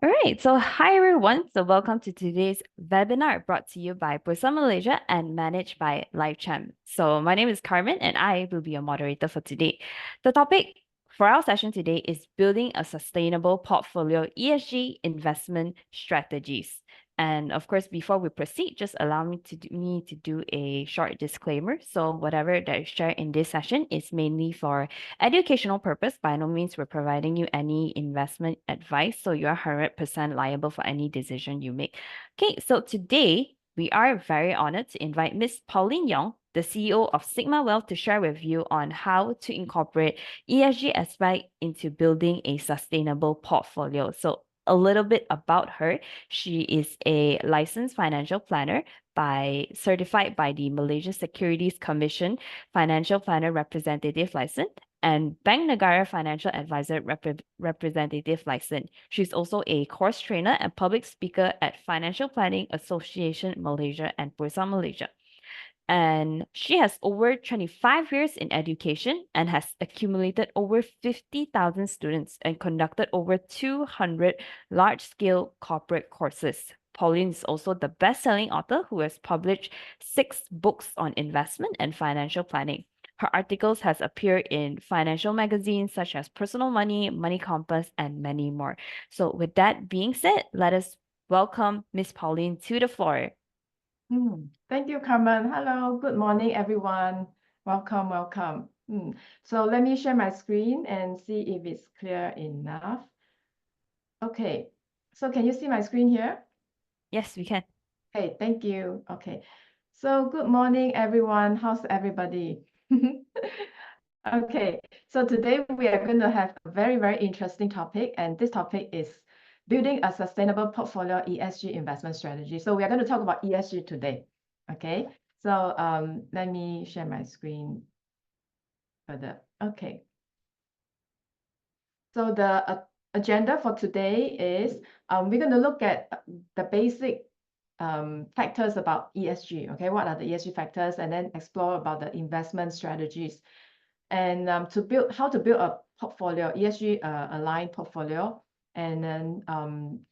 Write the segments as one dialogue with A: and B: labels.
A: All right, so hi everyone. So welcome to today's webinar brought to you by Bursa Malaysia and managed by LifeCham. So my name is Carmen and I will be your moderator for today. The topic for our session today is building a sustainable portfolio ESG investment strategies. And of course, before we proceed, just allow me to do a short disclaimer. So whatever that is shared in this session is mainly for educational purpose. By no means we're providing you any investment advice, so you're 100% liable for any decision you make. Okay, so today we are very honored to invite Miss Pauline Yong, the CEO of Sigma Wealth, to share with you on how to incorporate ESG aspect into building a sustainable portfolio. So a little bit about her. She is a licensed financial planner certified by the Malaysia Securities Commission Financial Planner Representative License and Bank Negara Financial Advisor Representative License. She's also a course trainer and public speaker at Financial Planning Association Malaysia and Bursa Malaysia. And she has over 25 years in education and has accumulated over 50,000 students and conducted over 200 large-scale corporate courses. Pauline is also the best-selling author who has published 6 books on investment and financial planning. Her articles has appeared in financial magazines such as Personal Money, Money Compass, and many more. So with that being said, let us welcome Miss Pauline to the floor.
B: Thank you, Carmen. Hello, good morning, everyone. Welcome. So let me share my screen and see if it's clear enough. Okay, so can you see my screen here?
A: Yes, we can.
B: Hey, thank you. Okay, so good morning, everyone. How's everybody? Okay, so today we are going to have a very interesting topic, and this topic is building a sustainable portfolio ESG investment strategy. So we are going to talk about ESG today. Okay, so let me share my screen further. Okay, so the agenda for today is we're going to look at the basic factors about ESG. Okay, what are the ESG factors, and then explore about the investment strategies, and how to build a portfolio, ESG aligned portfolio. And then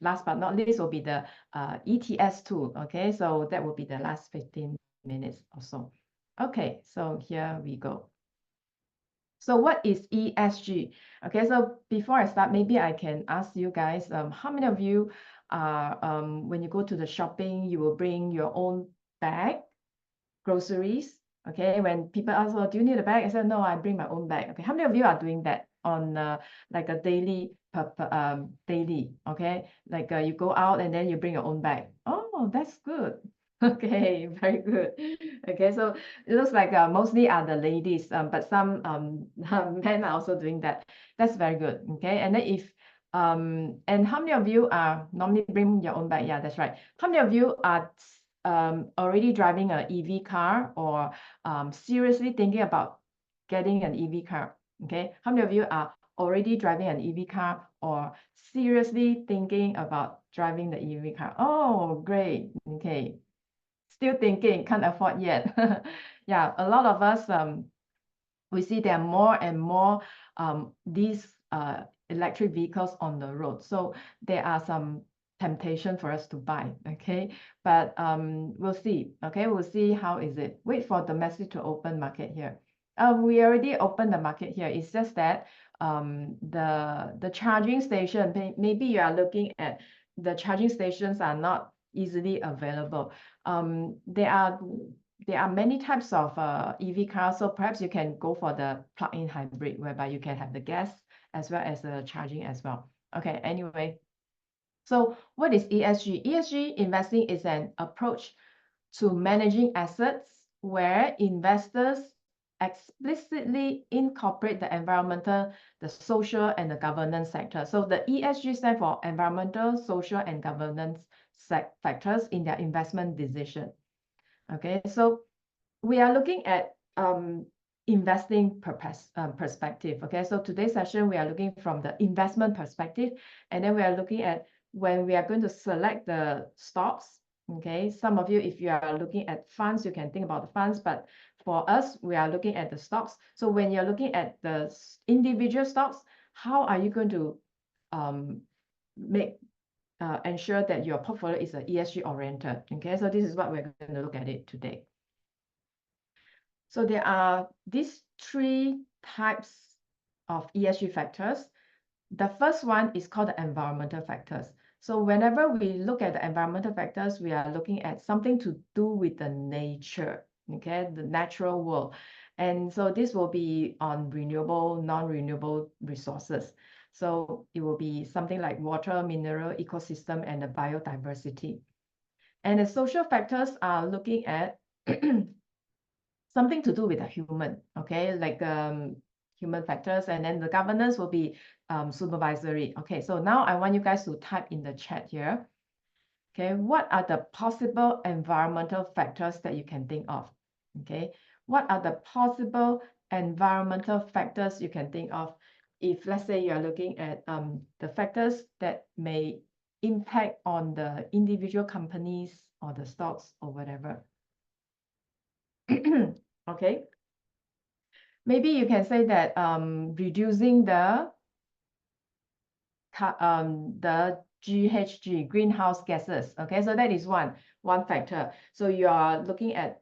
B: last but not least will be the ETS tool. Okay, so that will be the last 15 minutes or so. Okay, so here we go. So what is ESG? Okay, so before I start, maybe I can ask you guys, how many of you are, when you go to the shopping, you will bring your own bag, groceries? Okay, when people ask, oh, do you need a bag? I said, no, I bring my own bag. Okay, how many of you are doing that on like a daily, okay? Like you go out and then you bring your own bag. Oh, that's good. Okay, very good. Okay, so it looks like mostly are the ladies, but some men are also doing that. That's very good. Okay, and then if and how many of you are normally bring your own bag? Yeah, that's right. How many of you are already driving an EV car or seriously thinking about getting an EV car? Okay, how many of you are already driving an EV car or seriously thinking about driving the EV car? Oh, great. Okay, still thinking, can't afford yet. Yeah, a lot of us, we see there are more and more these electric vehicles on the road. So there are some temptation for us to buy, okay? But we'll see, okay? We'll see how is it. Wait for the message to open market here. We already opened the market here. It's just that the charging station, maybe you are looking at the charging stations are not easily available. There are many types of EV cars, so perhaps you can go for the plug-in hybrid, whereby you can have the gas as well as the charging as well. Okay, anyway, so what is ESG? ESG investing is an approach to managing assets where investors explicitly incorporate the environmental, the social, and the governance sector. So the ESG stands for environmental, social, and governance factors in their investment decision. Okay, so we are looking at investing perspective. Okay, so today's session, we are looking from the investment perspective, and then we are looking at when we are going to select the stocks. Okay, some of you, if you are looking at funds, you can think about the funds, but for us, we are looking at the stocks. So when you're looking at the individual stocks, how are you going to make ensure that your portfolio is a ESG oriented. Okay, so this is what we're going to look at it today. So there are these three types of ESG factors. The first one is called the environmental factors. So whenever we look at the environmental factors, we are looking at something to do with the nature, okay, the natural world. And so this will be on renewable, non-renewable resources. So it will be something like water, mineral, ecosystem, and the biodiversity. And the social factors are looking at something to do with the human, okay, like human factors, and then the governance will be supervisory. Okay, so now I want you guys to type in the chat here. Okay, what are the possible environmental factors that you can think of? Okay, what are the possible environmental factors you can think of if, let's say, you are looking at the factors that may impact on the individual companies or the stocks or whatever. Okay, maybe you can say that reducing the GHG, greenhouse gases. Okay, so that is one factor. So you are looking at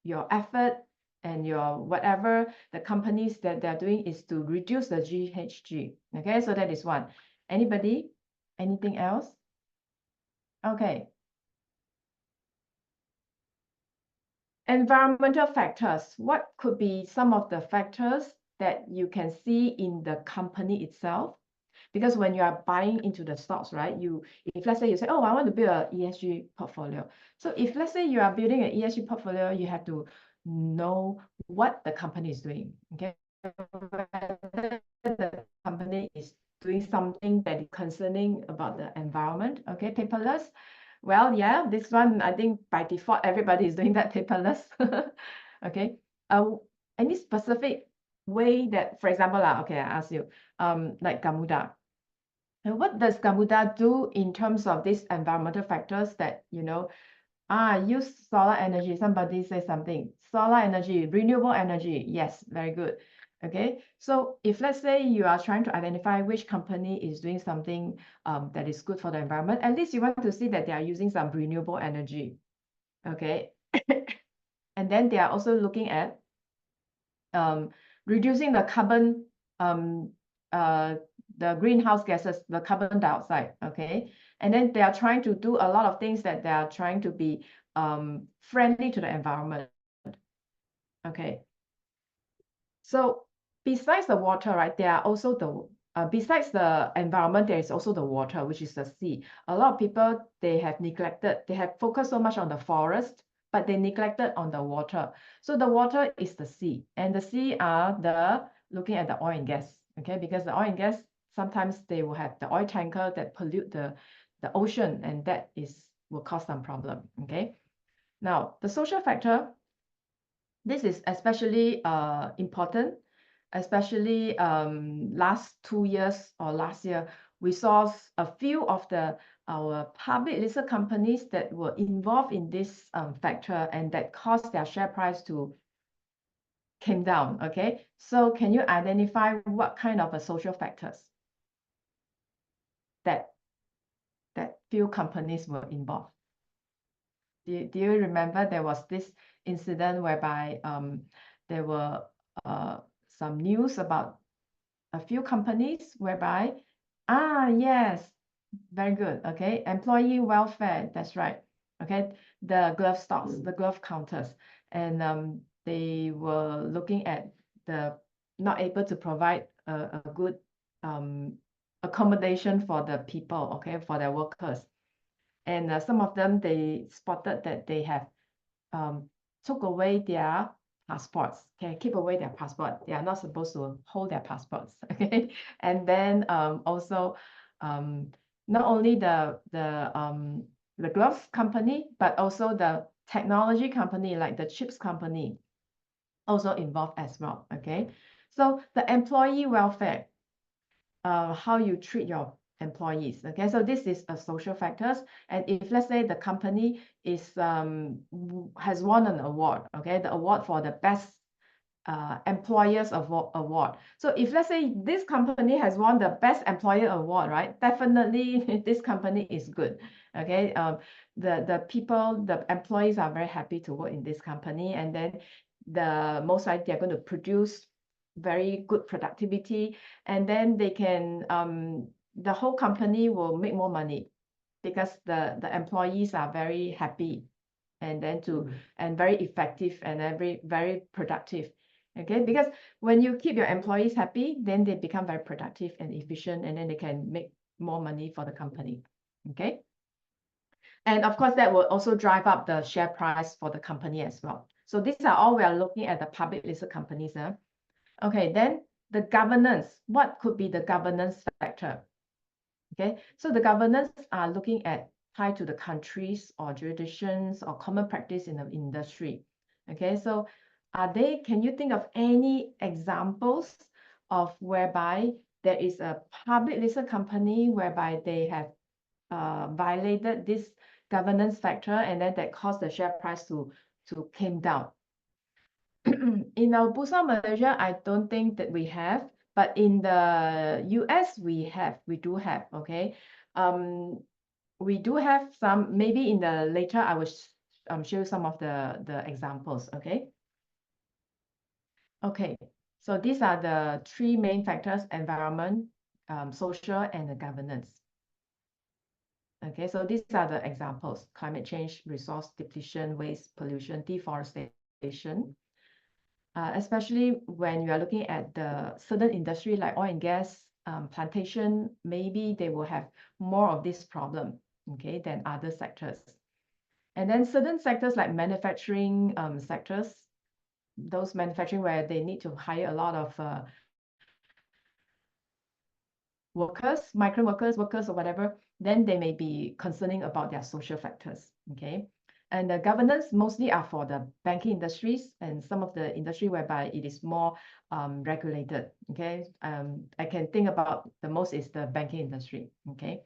B: your effort and your whatever the companies that they're doing is to reduce the GHG. Okay, so that is one. Anybody? Anything else? Okay. Environmental factors. What could be some of the factors that you can see in the company itself? Because when you are buying into the stocks, right, if let's say you say, oh, I want to build an ESG portfolio. So if let's say you are building an ESG portfolio, you have to know what the company is doing. Okay, whether the company is doing something that is concerning about the environment. Okay, paperless. Well, yeah, this one, I think by default, everybody is doing that paperless. Okay. Any specific way that, for example, okay, I ask you, like Gamuda. And what does Gamuda do in terms of these environmental factors that, use solar energy? Somebody say something. Solar energy, renewable energy. Yes, very good. Okay, so if let's say you are trying to identify which company is doing something that is good for the environment, at least you want to see that they are using some renewable energy. Okay, and then they are also looking at reducing the carbon, the greenhouse gases, the carbon dioxide. Okay, and then they are trying to do a lot of things that they are trying to be friendly to the environment. Okay, so besides the water, right, there are also the besides the environment, there is also the water, which is the sea. A lot of people, they have focused so much on the forest, but they neglected on the water. So the water is the sea, and the sea are looking at the oil and gas. Okay, because the oil and gas, sometimes they will have the oil tanker that pollute the ocean, and that will cause some problem. Okay, now the social factor. This is especially important, especially last 2 years or last year, we saw a few of our public listed companies that were involved in this factor and that caused their share price to came down. Okay, so can you identify what kind of social factors that few companies were involved? Do you remember there was this incident whereby there were some news about a few companies whereby, yes, very good. Okay, employee welfare, that's right. Okay, the glove stocks, the glove counters, and they were looking at not able to provide a good accommodation for the people, okay, for their workers. And some of them, they spotted that they have took away their passports. Okay, keep away their passport. They are not supposed to hold their passports. Okay, and then also not only the glove company, but also the technology company, like the chips company, also involved as well. Okay, so the employee welfare, how you treat your employees. Okay, so this is a social factors. And if let's say the company is has won an award, okay, the award for the best employers award. So if let's say this company has won the best employer award, right? Definitely this company is good. Okay. The people, the employees are very happy to work in this company, and then the most likely they're going to produce very good productivity, and then they can the whole company will make more money because the employees are very happy, and then and very effective, and very productive. Okay, because when you keep your employees happy, then they become very productive and efficient, and then they can make more money for the company. Okay, and of course that will also drive up the share price for the company as well. So these are all we are looking at the public listed companies. Okay, then the governance. What could be the governance factor? Okay, so the governance are looking at tied to the countries or jurisdictions or common practice in the industry. Okay, so can you think of any examples of whereby there is a public listed company whereby they have violated this governance factor, and then that caused the share price to came down? In our Bursa Malaysia, I don't think that we have, but in the US we do have. Okay, we do have some. Maybe in the later I will show you some of the examples. Okay. Okay, so these are the three main factors: environment, social, and the governance. Okay, so these are the examples: climate change, resource depletion, waste, pollution, deforestation. Especially when you are looking at the certain industry like oil and gas, plantation, maybe they will have more of this problem, okay, than other sectors. And then certain sectors like manufacturing sectors, those manufacturing where they need to hire a lot of workers, migrant workers or whatever, then they may be concerning about their social factors, okay? And the governance mostly are for the banking industries and some of the industry whereby it is more regulated, okay? I can think about the most is the banking industry, okay?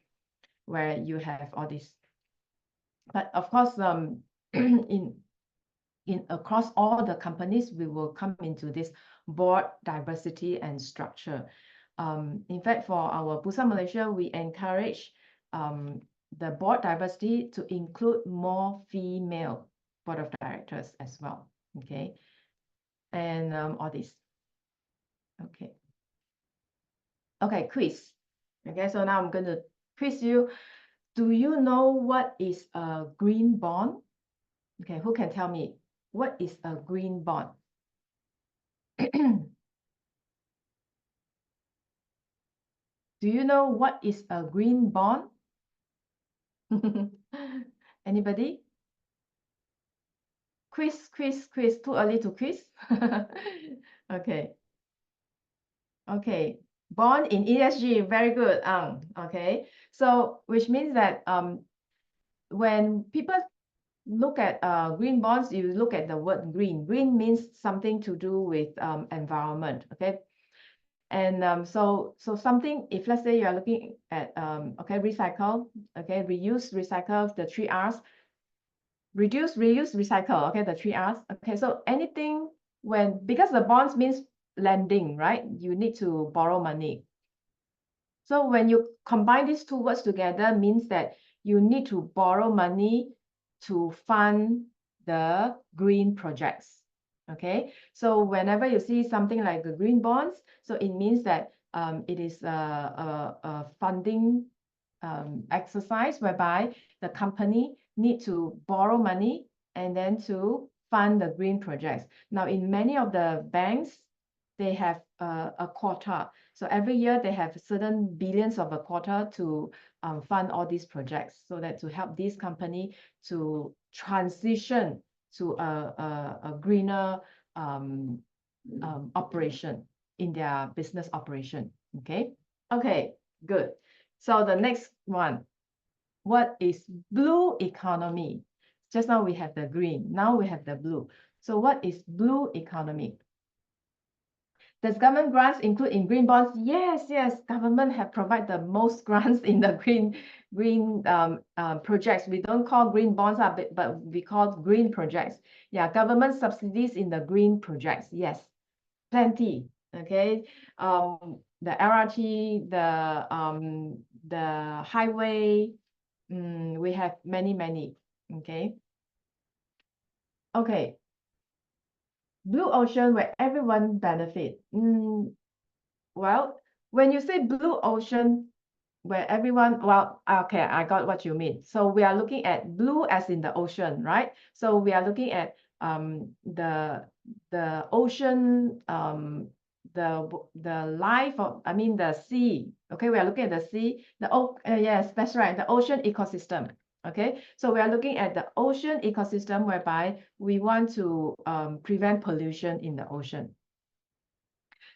B: Where you have all this. But of course, in across all the companies, we will come into this board diversity and structure. In fact, for our Bursa Malaysia, we encourage the board diversity to include more female board of directors as well. Okay, and all this. Okay. Okay, quiz. Okay, so now I'm going to quiz you. Do you know what is a green bond? Okay, who can tell me what is a green bond? Do you know what is a green bond? Anybody? Quiz. Too early to quiz? Okay. Okay. Bond in ESG, very good. Okay. So which means that when people look at green bonds, you look at the word green. Green means something to do with environment. Okay. And so something, if let's say you are looking at okay, recycle, okay, reuse, recycle, the 3 R's, reduce, reuse, recycle, okay, the 3 R's. Okay, so anything because the bonds means lending, right? You need to borrow money. So when you combine these two words together, means that you need to borrow money to fund the green projects. Okay, so whenever you see something like the green bonds, so it means that it is a funding exercise whereby the company need to borrow money and then to fund the green projects. Now, in many of the banks, they have a quota. So every year they have certain billions of a quota to fund all these projects, so that to help this company to transition to a greener operation in their business operation. Okay. Okay, good. So the next one, what is blue economy? Just now we have the green, now we have the blue. So what is blue economy? Does government grants include in green bonds? Yes, government have provided the most grants in the green projects. We don't call green bonds, but we call green projects. Yeah, government subsidies in the green projects. Yes, plenty. Okay, the LRT, the highway, we have many. Okay. Okay. Blue ocean where everyone benefit. Well, when you say blue ocean where everyone, well, okay, I got what you mean. So we are looking at blue as in the ocean, right? So we are looking at the ocean, the life of, I mean the sea. Okay, we are looking at the sea. Yes, that's right, the ocean ecosystem. Okay, so we are looking at the ocean ecosystem whereby we want to prevent pollution in the ocean.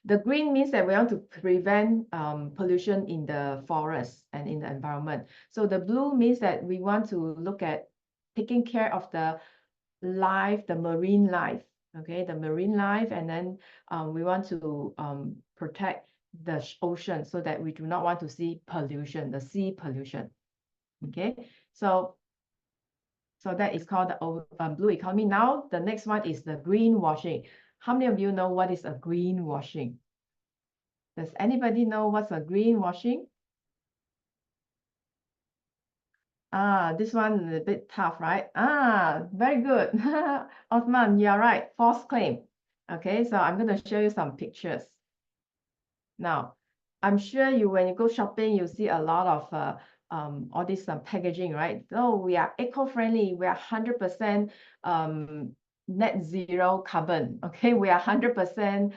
B: The green means that we want to prevent pollution in the forest and in the environment. So the blue means that we want to look at taking care of the life, the marine life, okay, the marine life, and then we want to protect the ocean so that we do not want to see pollution, the sea pollution, okay? So that is called the blue economy. Now, the next one is the greenwashing. How many of you know what is a greenwashing? Does anybody know what's a greenwashing? This one is a bit tough, right? Very good. Osman, you're right. False claim. Okay, so I'm going to show you some pictures. Now, I'm sure when you go shopping, you see a lot of all this packaging, right? Oh, we are eco-friendly. We are 100% net zero carbon. Okay, we are 100%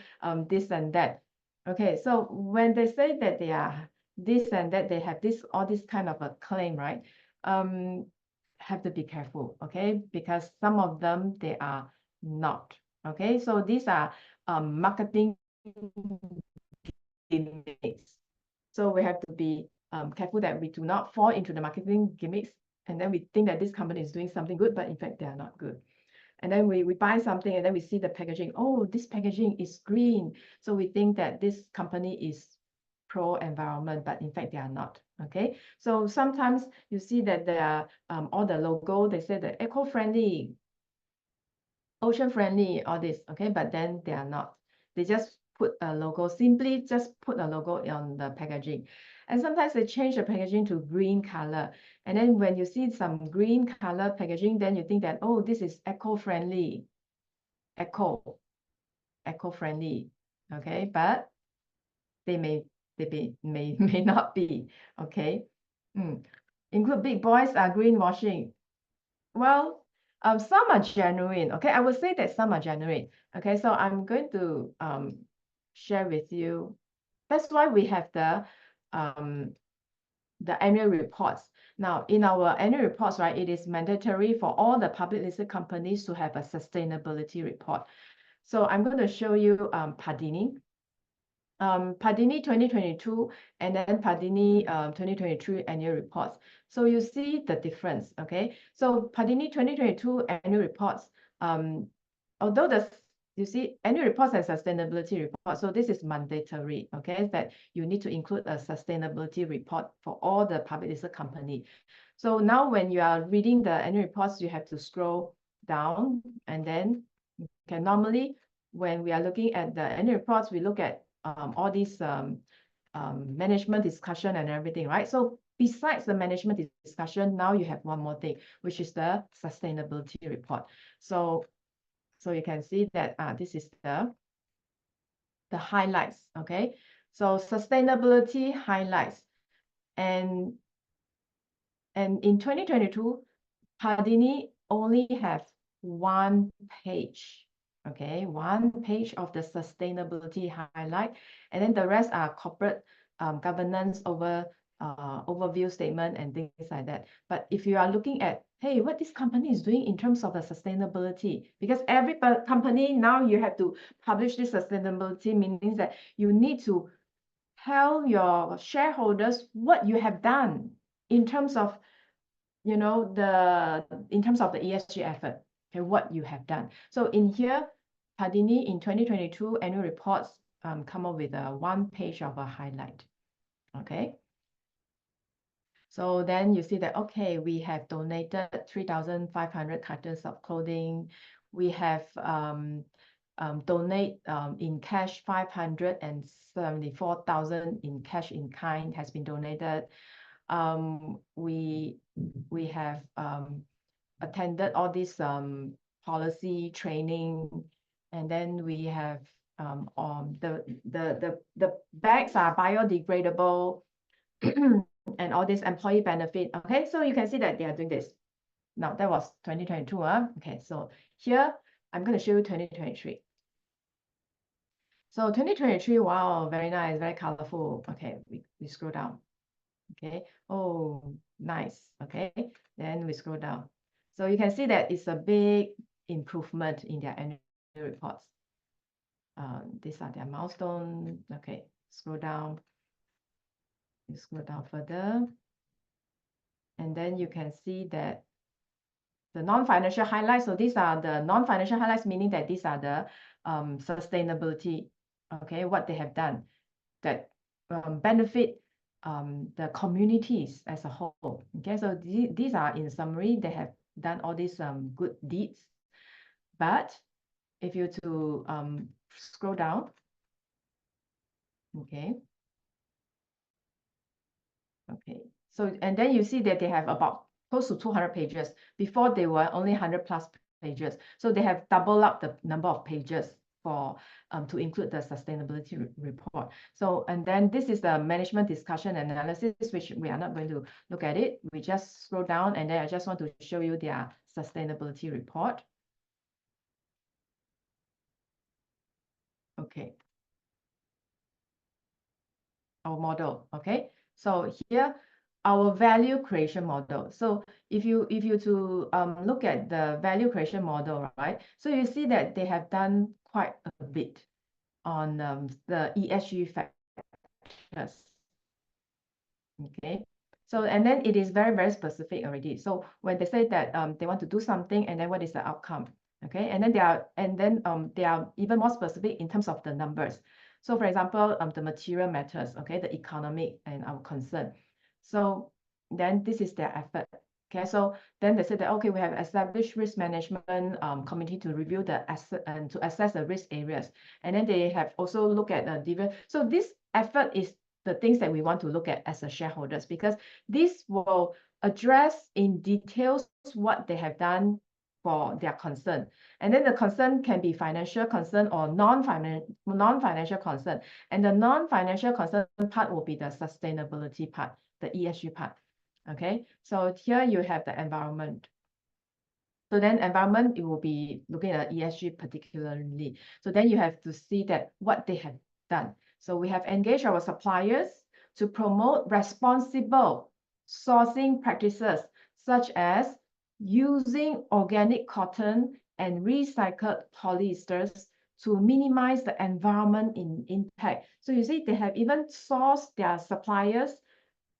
B: this and that. Okay, so when they say that they are this and that, they have all this kind of a claim, right? Have to be careful, okay? Because some of them, they are not. Okay, so these are marketing gimmicks. So we have to be careful that we do not fall into the marketing gimmicks, and then we think that this company is doing something good, but in fact they are not good. And then we buy something and then we see the packaging. Oh, this packaging is green. So we think that this company is pro-environment, but in fact they are not. Okay. So sometimes you see that there are all the logo, they say that eco-friendly, ocean-friendly, all this. Okay, but then they are not. They just put a logo, simply just put a logo on the packaging. And sometimes they change the packaging to green color. And then when you see some green color packaging, then you think that, oh, this is eco-friendly, eco-friendly. Okay, but they may may not be. Okay. Include big boys are greenwashing. Well, some are genuine. Okay, I would say that some are genuine. Okay, so I'm going to share with you. That's why we have the annual reports. Now, in our annual reports, right, it is mandatory for all the public listed companies to have a sustainability report. So I'm going to show you Padini. Padini 2022 and then Padini 2023 annual reports. So you see the difference, okay? So Padini 2022 annual reports, although you see annual reports and sustainability report, so this is mandatory, okay? That you need to include a sustainability report for all the public listed company. So now when you are reading the annual reports, you have to scroll down and then, okay, normally when we are looking at the annual reports, we look at all these management discussion and everything, right? So besides the management discussion, now you have one more thing, which is the sustainability report. So you can see that this is the highlights, okay? So sustainability highlights. And in 2022, Padini only have one page, okay, one page of the sustainability highlight, and then the rest are corporate governance overview statement and things like that. But if you are looking at, hey, what this company is doing in terms of the sustainability, because every company now you have to publish this sustainability, meaning that you need to tell your shareholders what you have done in terms of in terms of the ESG effort, okay, what you have done. So in here, Padini in 2022 annual reports come up with a one page of a highlight, okay? So then you see that, okay, we have donated 3,500 cartons of clothing. We have donate in cash 574,000 in cash in kind has been donated. We have attended all this policy training, and then we have the bags are biodegradable and all this employee benefit. Okay, so you can see that they are doing this. Now that was 2022. Okay, so here I'm going to show you 2023. So 2023, wow, very nice, very colorful. Okay, we scroll down. Okay, oh, nice. Okay, then we scroll down. So you can see that it's a big improvement in their annual reports. These are their milestones. Okay, scroll down. You scroll down further. And then you can see that the non-financial highlights. So these are the non-financial highlights, meaning that these are the sustainability, okay, what they have done that benefit the communities as a whole. Okay, so these are in summary, they have done all these good deeds. But if you to scroll down, okay, so and then you see that they have about close to 200 pages. Before they were only 100 plus pages, so they have doubled up the number of pages for to include the sustainability report. So, and then this is the management discussion and analysis, which we are not going to look at it. We just scroll down, and then I just want to show you their sustainability report. Okay, our model. Okay, so here our value creation model. So if you to look at the value creation model, right? So you see that they have done quite a bit on the ESG factors. Okay, so and then it is very, very specific already. So when they say that they want to do something, and then what is the outcome? Okay, and then they are even more specific in terms of the numbers. So for example, the material matters, okay, the economic and our concern. So then this is their effort. Okay, so then they said that, okay, we have established risk management committee to review the asset and to assess the risk areas. And then they have also looked at the different. So this effort is the things that we want to look at as a shareholders, because this will address in details what they have done for their concern. And then the concern can be financial concern or non-financial concern. And the non-financial concern part will be the sustainability part, the ESG part. Okay, so here you have the environment. So then environment, it will be looking at ESG particularly. So then you have to see that what they have done. So we have engaged our suppliers to promote responsible sourcing practices, such as using organic cotton and recycled polyesters to minimize the environment impact. So you see, they have even sourced their suppliers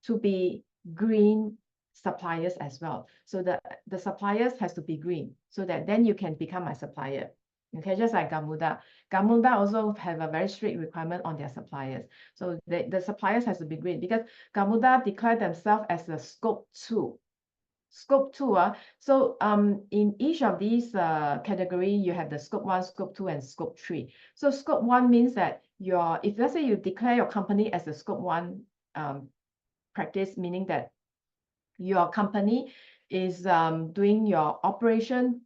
B: to be green suppliers as well. So the suppliers has to be green, so that then you can become my supplier. Okay, just like Gamuda. Gamuda also have a very strict requirement on their suppliers. So the suppliers has to be green, because Gamuda declare themselves as a scope 2. Scope 2, so in each of these category, you have the scope 1, scope 2, and scope 3. So scope 1 means that if let's say you declare your company as a scope 1 practice, meaning that your company is doing your operation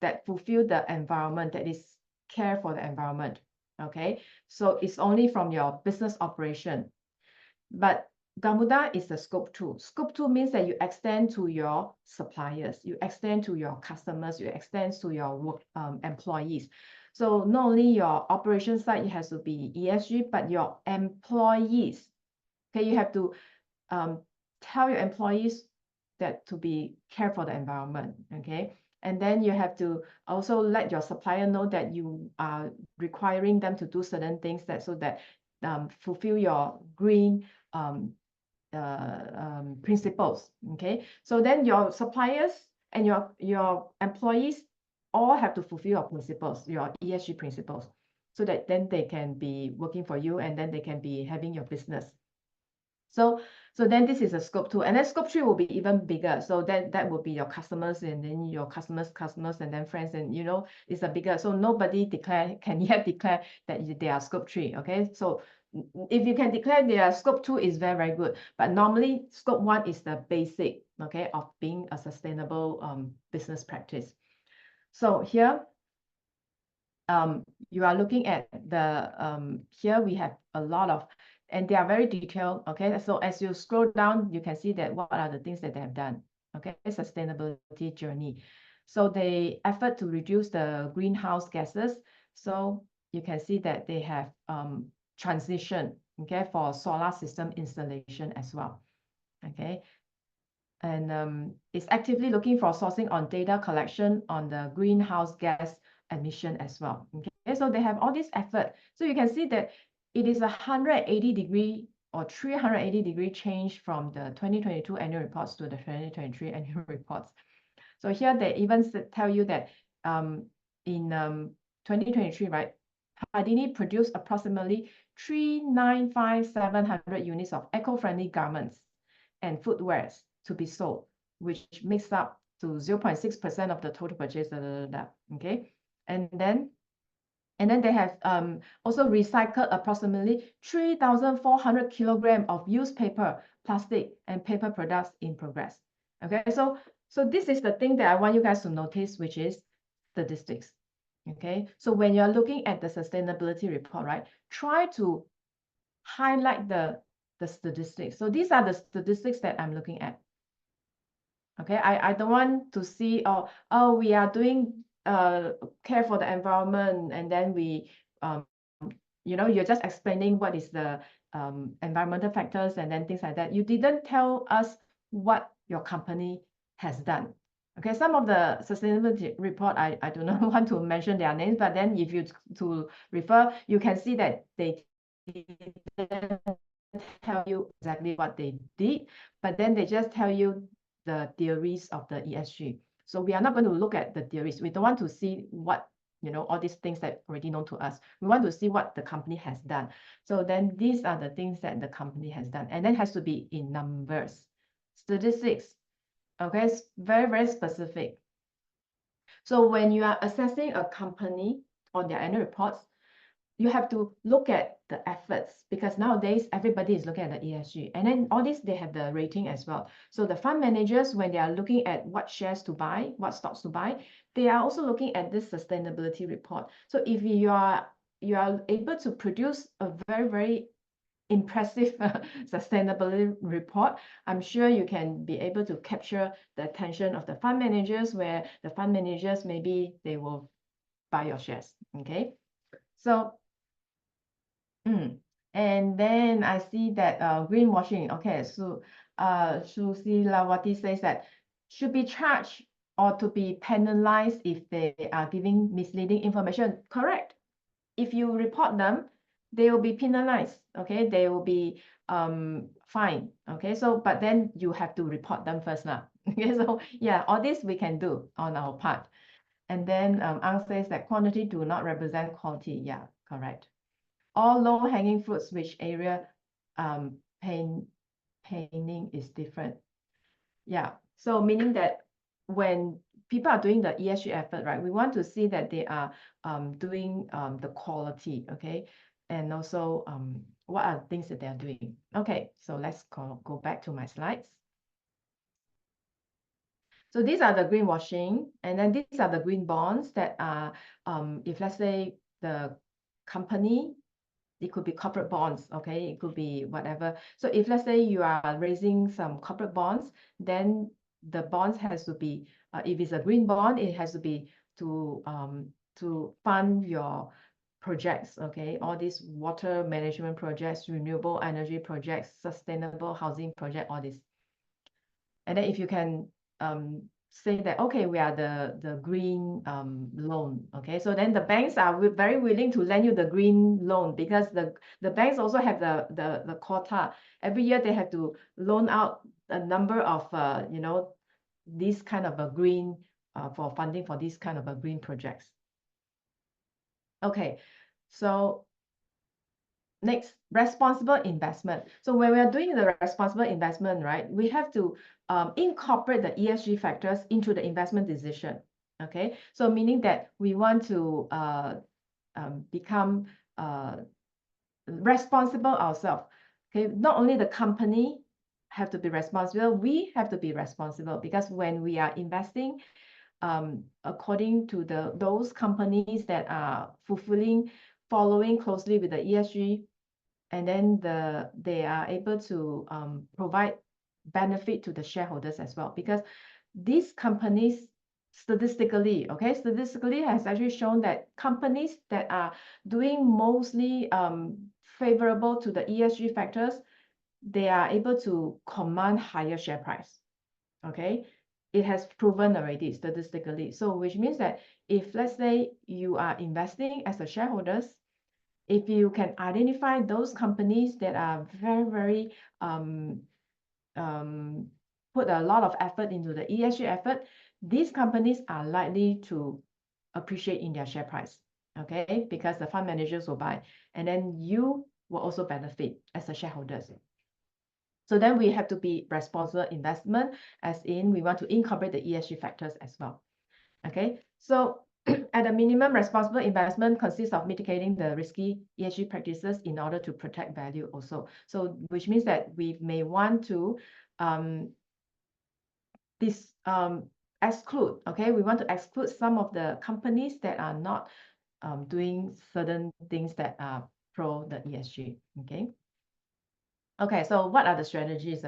B: that fulfill the environment, that is care for the environment. Okay, so it's only from your business operation. But Gamuda is the scope 2. Scope 2 means that you extend to your suppliers, you extend to your customers, you extend to your employees. So not only your operation side, it has to be ESG, but your employees. Okay, you have to tell your employees that to be care for the environment. Okay, and then you have to also let your supplier know that you are requiring them to do certain things that so that fulfill your green principles. Okay, so then your suppliers and your employees all have to fulfill your principles, your ESG principles, so that then they can be working for you, and then they can be having your business. So then this is a scope 2, and then scope 3 will be even bigger. So then that will be your customers, and then your customers, and then friends, and it's a bigger. So nobody can yet declare that they are scope 3. Okay, so if you can declare their scope 2 is very, very good. But normally scope 1 is the basic, okay, of being a sustainable business practice. So here you are looking at the here we have a lot of, and they are very detailed. Okay, so as you scroll down, you can see that what are the things that they have done. Okay, sustainability journey. So they effort to reduce the greenhouse gases. So you can see that they have transition, okay, for solar system installation as well. Okay, and it's actively looking for sourcing on data collection on the greenhouse gas emission as well. Okay, so they have all this effort. So you can see that it is 180-degree or 380-degree change from the 2022 annual reports to the 2023 annual reports. So here they even tell you that in 2023, right, Pardini produced approximately 395,700 units of eco-friendly garments and footwears to be sold, which makes up to 0.6% of the total purchase. Okay, and then they have also recycled approximately 3,400 kilograms of used paper, plastic, and paper products in progress. Okay, so this is the thing that I want you guys to notice, which is statistics. Okay, so when you're looking at the sustainability report, right, try to highlight the statistics. So these are the statistics that I'm looking at. Okay, I don't want to see, oh, we are doing care for the environment, and then we you're just explaining what is the environmental factors and then things like that. You didn't tell us what your company has done. Okay, some of the sustainability report, I do not want to mention their names, but then if you to refer, you can see that they didn't tell you exactly what they did, but then they just tell you the theories of the ESG. So we are not going to look at the theories. We don't want to see what, all these things that already known to us. We want to see what the company has done. So then these are the things that the company has done, and then has to be in numbers, statistics. Okay, it's very, very specific. So when you are assessing a company on their annual reports, you have to look at the efforts, because nowadays everybody is looking at the ESG, and then all this, they have the rating as well. So the fund managers, when they are looking at what shares to buy, what stocks to buy, they are also looking at this sustainability report. So if you are able to produce a very, very impressive sustainability report, I'm sure you can be able to capture the attention of the fund managers, where the fund managers, maybe they will buy your shares. Okay, so and then I see that greenwashing. Okay, so Susilawati says that should be charged or to be penalized if they are giving misleading information. Correct. If you report them, they will be penalized. Okay, they will be fined. Okay, so but then you have to report them first now. Okay, so yeah, all this we can do on our part. And then Ang says that quantity do not represent quality. Yeah, correct. All low-hanging fruits, which area painting is different. Yeah, so meaning that when people are doing the ESG effort, right, we want to see that they are doing the quality, okay, and also what are the things that they are doing. Okay, so let's go back to my slides. So these are the greenwashing, and then these are the green bonds that are, if let's say the company, it could be corporate bonds, okay, it could be whatever. So if let's say you are raising some corporate bonds, then the bonds has to be, if it's a green bond, it has to be to fund your projects, okay, all these water management projects, renewable energy projects, sustainable housing project, all this. And then if you can say that, okay, we are the green loan, okay, so then the banks are very willing to lend you the green loan, because the banks also have the quota. Every year they have to loan out a number of this kind of a green for funding for these kind of a green projects. Okay, so Next, responsible investment. So when we are doing the responsible investment, right, we have to incorporate the ESG factors into the investment decision. Okay, so meaning that we want to become responsible ourselves. Okay, not only the company have to be responsible, we have to be responsible, because when we are investing, according to those companies that are following closely with the ESG, and then they are able to provide benefit to the shareholders as well, because these companies statistically has actually shown that companies that are doing mostly favorable to the ESG factors, they are able to command higher share price. Okay, it has proven already statistically. So which means that if, let's say, you are investing as a shareholders, if you can identify those companies that are very put a lot of effort into the ESG effort, these companies are likely to appreciate in their share price. Okay, because the fund managers will buy, and then you will also benefit as a shareholders. So then we have to be responsible investment, as in we want to incorporate the ESG factors as well. Okay, so at a minimum, responsible investment consists of mitigating the risky ESG practices in order to protect value also. So which means that we may want to exclude, okay, we want to exclude some of the companies that are not doing certain things that are pro the ESG. Okay. Okay, so what are the strategies?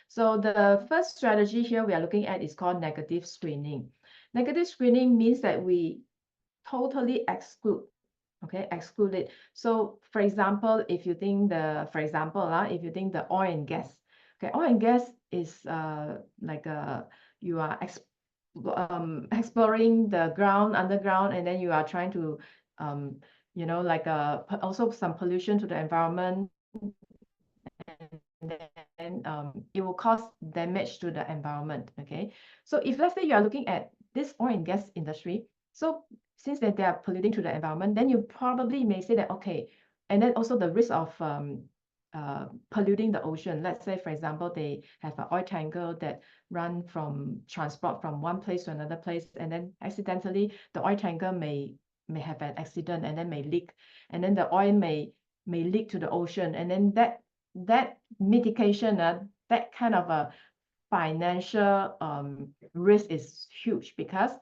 B: So the first strategy here we are looking at is called negative screening. Negative screening means that we totally exclude, okay, exclude it. So for example, if you think if you think the oil and gas, okay, oil and gas is like you are exploring the ground underground, and then you are trying to you know, like also some pollution to the environment, and then it will cause damage to the environment. Okay, so if, let's say, you are looking at this oil and gas industry, so since that they are polluting to the environment, then you probably may say that, okay, and then also the risk of polluting the ocean. Let's say, for example, they have an oil tanker that run from transport from one place to another place, and then accidentally the oil tanker may have an accident and then may leak, and then the oil may leak to the ocean, and then that mitigation, that kind of a financial risk is huge, because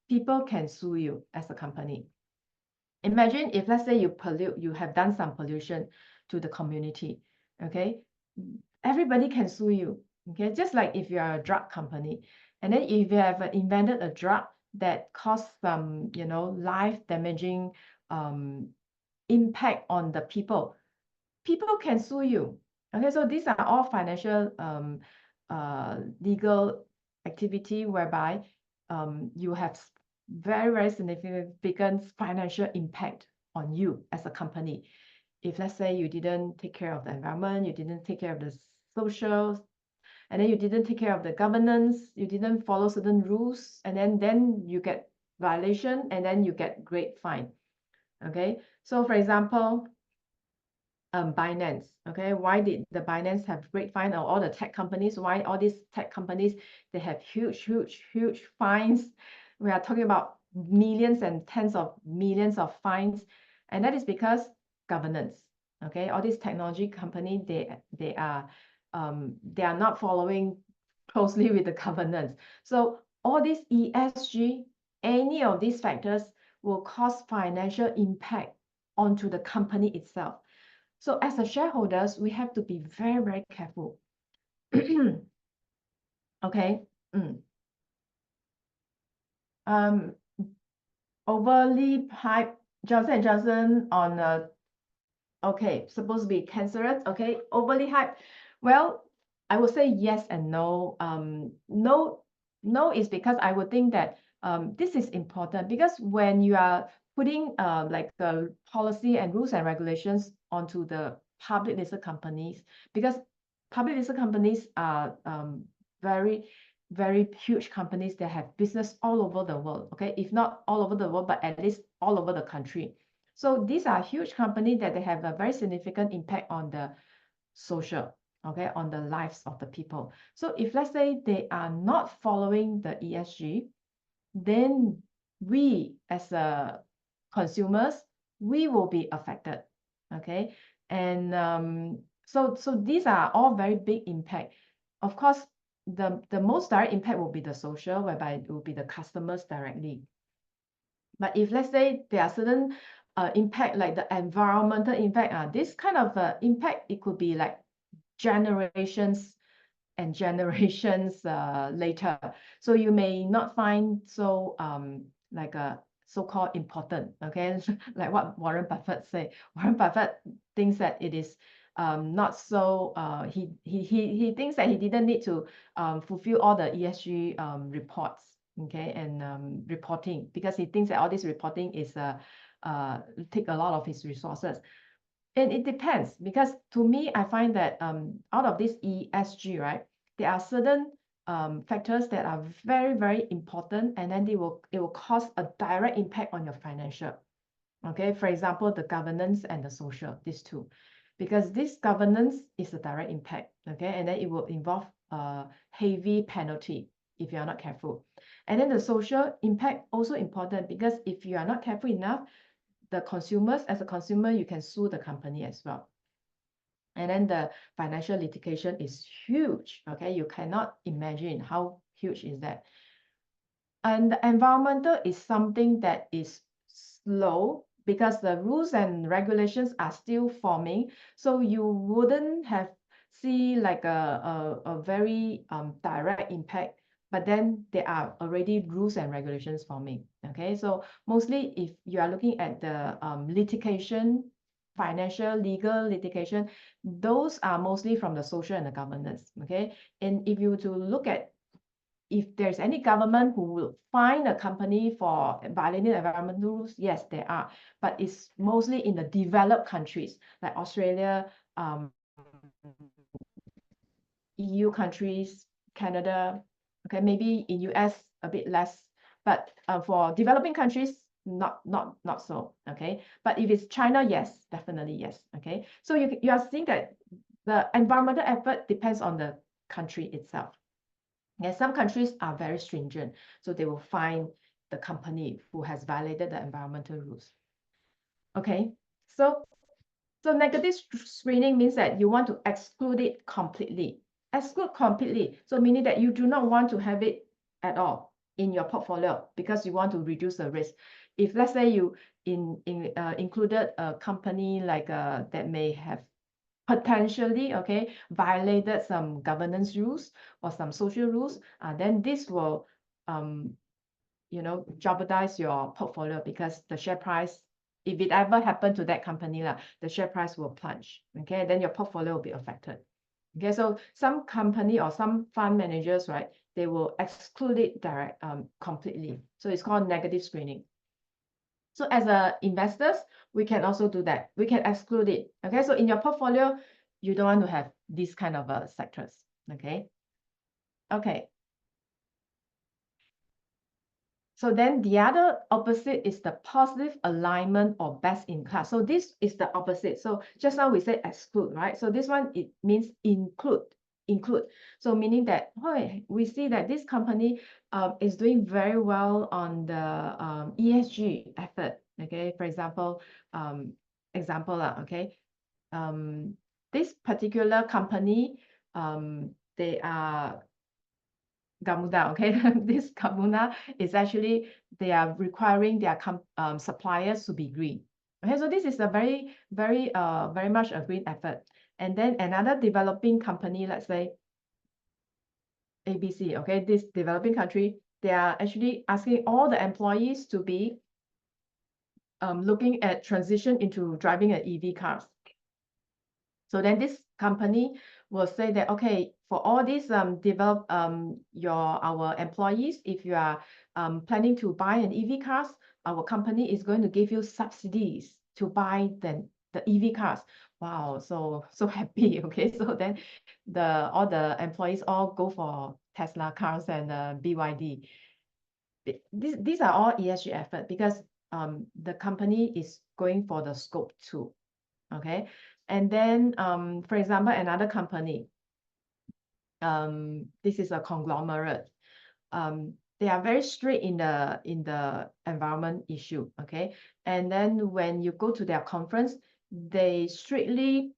B: people can sue you as a company. Imagine if, let's say, you have done some pollution to the community, okay? Everybody can sue you, okay? Just like if you are a drug company, and then if you have invented a drug that caused some, you know, life-damaging impact on the people can sue you. Okay, so these are all financial legal activity whereby you have very significant financial impact on you as a company. If, let's say, you didn't take care of the environment, you didn't take care of the social, and then you didn't take care of the governance, you didn't follow certain rules, and then you get violation, and then you get great fine. Okay, so for example, Binance. Okay, why did the Binance have great fine, or all the tech companies? Why all these tech companies, they have huge fines? We are talking about millions and tens of millions of fines, and that is because governance. Okay, all these technology companies, they are not following closely with the governance. So all these ESG, any of these factors will cause financial impact onto the company itself. So as a shareholders, we have to be very careful. Okay. Overly hype Johnson & Johnson on okay, supposed to be cancerous. Okay, overly hype. Well, I would say yes and no. No is because I would think that this is important, because when you are putting like the policy and rules and regulations onto the public listed companies, because public listed companies are very huge companies that have business all over the world. Okay, if not all over the world, but at least all over the country. So these are huge companies that they have a very significant impact on the social, okay, on the lives of the people. So if let's say they are not following the ESG, then we as a consumers, we will be affected, okay? And so these are all very big impact. Of course, the most direct impact will be the social, whereby it will be the customers directly. But if let's say there are certain impact like the environmental impact, this kind of impact, it could be like generations and generations later. So you may not find so like a so-called important, okay? Like what Warren Buffett say. Warren Buffett thinks that it is not so, he thinks that he didn't need to fulfill all the ESG reports, okay, and reporting, because he thinks that all this reporting is take a lot of his resources. And it depends, because to me, I find that out of this ESG, right, there are certain factors that are very, very important, and then it will cause a direct impact on your financial. Okay, for example, the governance and the social, these two, because this governance is a direct impact. Okay, and then it will involve a heavy penalty if you are not careful. And then the social impact also important, because if you are not careful enough, the consumers, as a consumer, you can sue the company as well. And then the financial litigation is huge. Okay, you cannot imagine how huge is that. And the environmental is something that is slow, because the rules and regulations are still forming. So you wouldn't have see like a very direct impact, but then there are already rules and regulations forming. Okay, so mostly if you are looking at the litigation, financial, legal litigation, those are mostly from the social and the governance. Okay, and if you were to look at, if there's any government who will fine a company for violating environmental rules, yes, there are, but it's mostly in the developed countries like Australia, EU countries, Canada, okay, maybe in US a bit less, but for developing countries, not so, okay. But if it's China, yes, definitely yes, okay. So you are seeing that the environmental effort depends on the country itself. And some countries are very stringent, so they will fine the company who has violated the environmental rules. Okay, so negative screening means that you want to exclude it completely. Exclude completely, so meaning that you do not want to have it at all in your portfolio, because you want to reduce the risk. If let's say you included a company like that may have potentially, okay, violated some governance rules or some social rules, then this will jeopardize your portfolio, because the share price, if it ever happened to that company, the share price will plunge. Okay, then your portfolio will be affected. Okay, so some company or some fund managers, right, they will exclude it completely. So it's called negative screening. So as investors, we can also do that. We can exclude it. Okay, so in your portfolio, you don't want to have these kind of sectors. Okay. Okay. So then the other opposite is the positive alignment or best in class. So this is the opposite. So just now we said exclude, right? So this one, it means include. So meaning that, hey, we see that this company is doing very well on the ESG effort. Okay, for example, okay, this particular company, they are Gamuda, okay? This Gamuda is actually, they are requiring their suppliers to be green. Okay, so this is a very, very, very much a green effort. And then another developing company, let's say ABC, okay, this developing country, they are actually asking all the employees to be looking at transition into driving an EV cars. So then this company will say that, okay, for all these our employees, if you are planning to buy an EV cars, our company is going to give you subsidies to buy the EV cars. Wow, so happy. Okay, so then all the employees all go for Tesla cars and BYD. These are all ESG effort, because the company is going for the scope 2. Okay. And then, for example, another company, this is a conglomerate. They are very strict in the environment issue. Okay. And then when you go to their conference, they strictly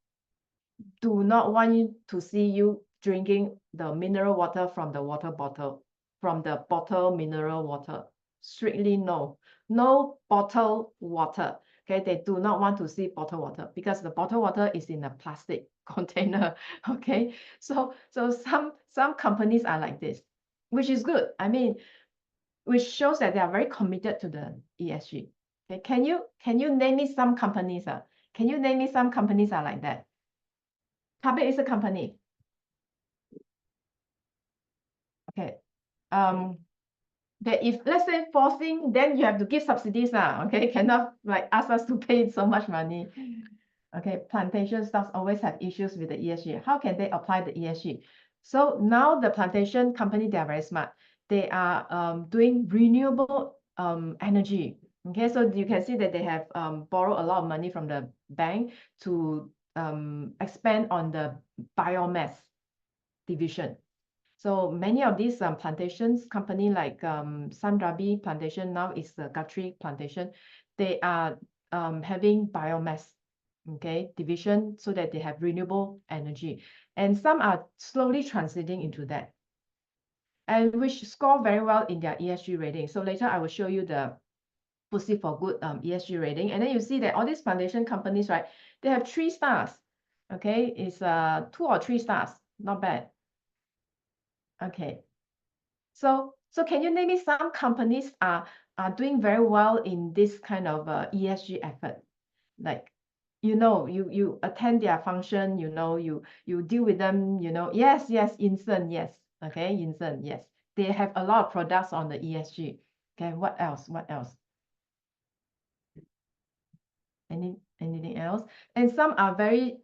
B: do not want you to see you drinking the mineral water from the water bottle, from the bottle mineral water. Strictly no. No bottled water. Okay, they do not want to see bottled water because the bottled water is in a plastic container. Okay, so some companies are like this, which is good. I mean, which shows that they are very committed to the ESG. Okay, can you name me some companies? Can you name me some companies are like that? Habit is a company. Okay. That if let's say forcing, then you have to give subsidies now. Okay, cannot like ask us to pay so much money. Okay, plantation stocks always have issues with the ESG. How can they apply the ESG? So now the plantation company, they are very smart. They are doing renewable energy. Okay, so you can see that they have borrowed a lot of money from the bank to expand on the biomass division. So many of these plantations company like Sandrabi plantation, now is the Guthrie plantation, they are having biomass, okay, division, so that they have renewable energy. And some are slowly transiting into that, and which score very well in their ESG rating. So later I will show you the FTSE for Good ESG rating. And then you see that all these plantation companies, right, they have 3 stars. Okay, it's 2 or 3 stars, not bad. Okay. So can you name me some companies are doing very well in this kind of ESG effort? Like, you attend their function, you deal with them, yes, Insen, yes. Okay, Insen, yes. They have a lot of products on the ESG. Okay, what else? What else? Anything else? And some are very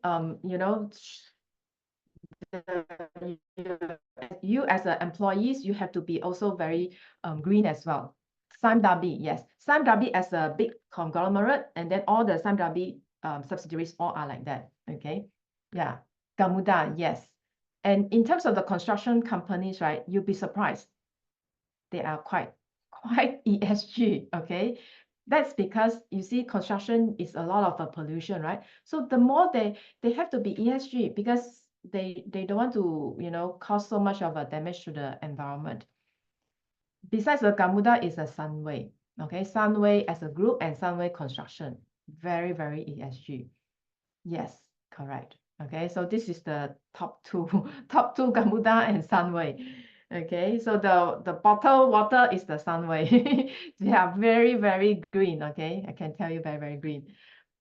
B: you as an employees, you have to be also very green as well. Sime Darby, yes. Sime Darby as a big conglomerate, and then all the Sime Darby subsidiaries all are like that. Okay. Yeah. Gamuda, yes. And in terms of the construction companies, right, you'll be surprised. They are quite ESG. Okay. That's because you see construction is a lot of pollution, right? So the more they have to be ESG because they don't want to cause so much of a damage to the environment. Besides the Gamuda is a Sunway. Okay, Sunway as a group and Sunway Construction. Very, very ESG. Yes, correct. Okay, so this is the top two, top two Gamuda and Sunway. Okay, so the bottled water is the Sunway. They are very, very green. Okay, I can tell you very, very green.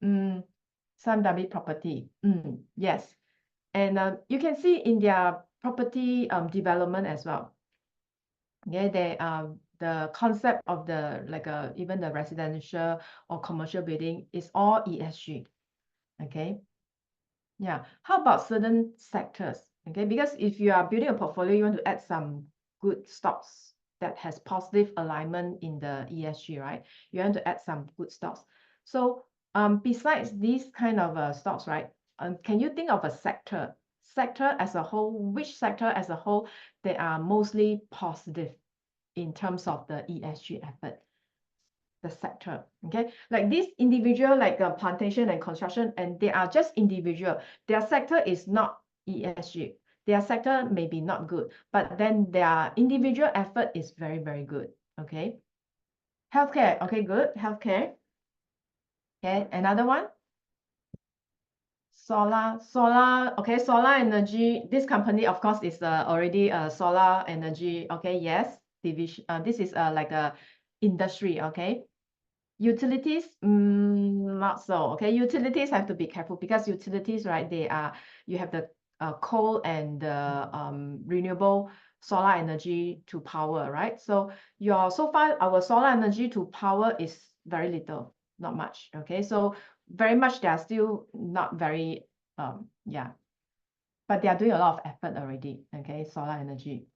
B: Sun W property. Yes, and you can see in their property development as well. Yeah, they the concept of the even the residential or commercial building is all ESG. Okay. Yeah. How about certain sectors? Okay, because if you are building a portfolio, you want to add some good stocks that has positive alignment in the ESG, right? You want to add some good stocks. So besides these kind of stocks, right? Can you think of a sector as a whole? Which sector as a whole they are mostly positive in terms of the ESG effort? The sector, okay, like this individual, like a plantation and construction, and they are just individual. Their sector is not ESG. Their sector may be not good, but then their individual effort is very, very good. Okay, healthcare. Okay, good. Healthcare. Okay, another one. Solar. Okay, solar energy. This company, of course, is already solar energy. Okay, yes, division. This is like a industry. Okay. Utilities, not so. Okay, utilities have to be careful because utilities, right, you have the coal and the renewable solar energy to power, right? So so far our solar energy to power is very little, not much. Okay, so very much they are still not very yeah, but they are doing a lot of effort already. Okay, solar energy.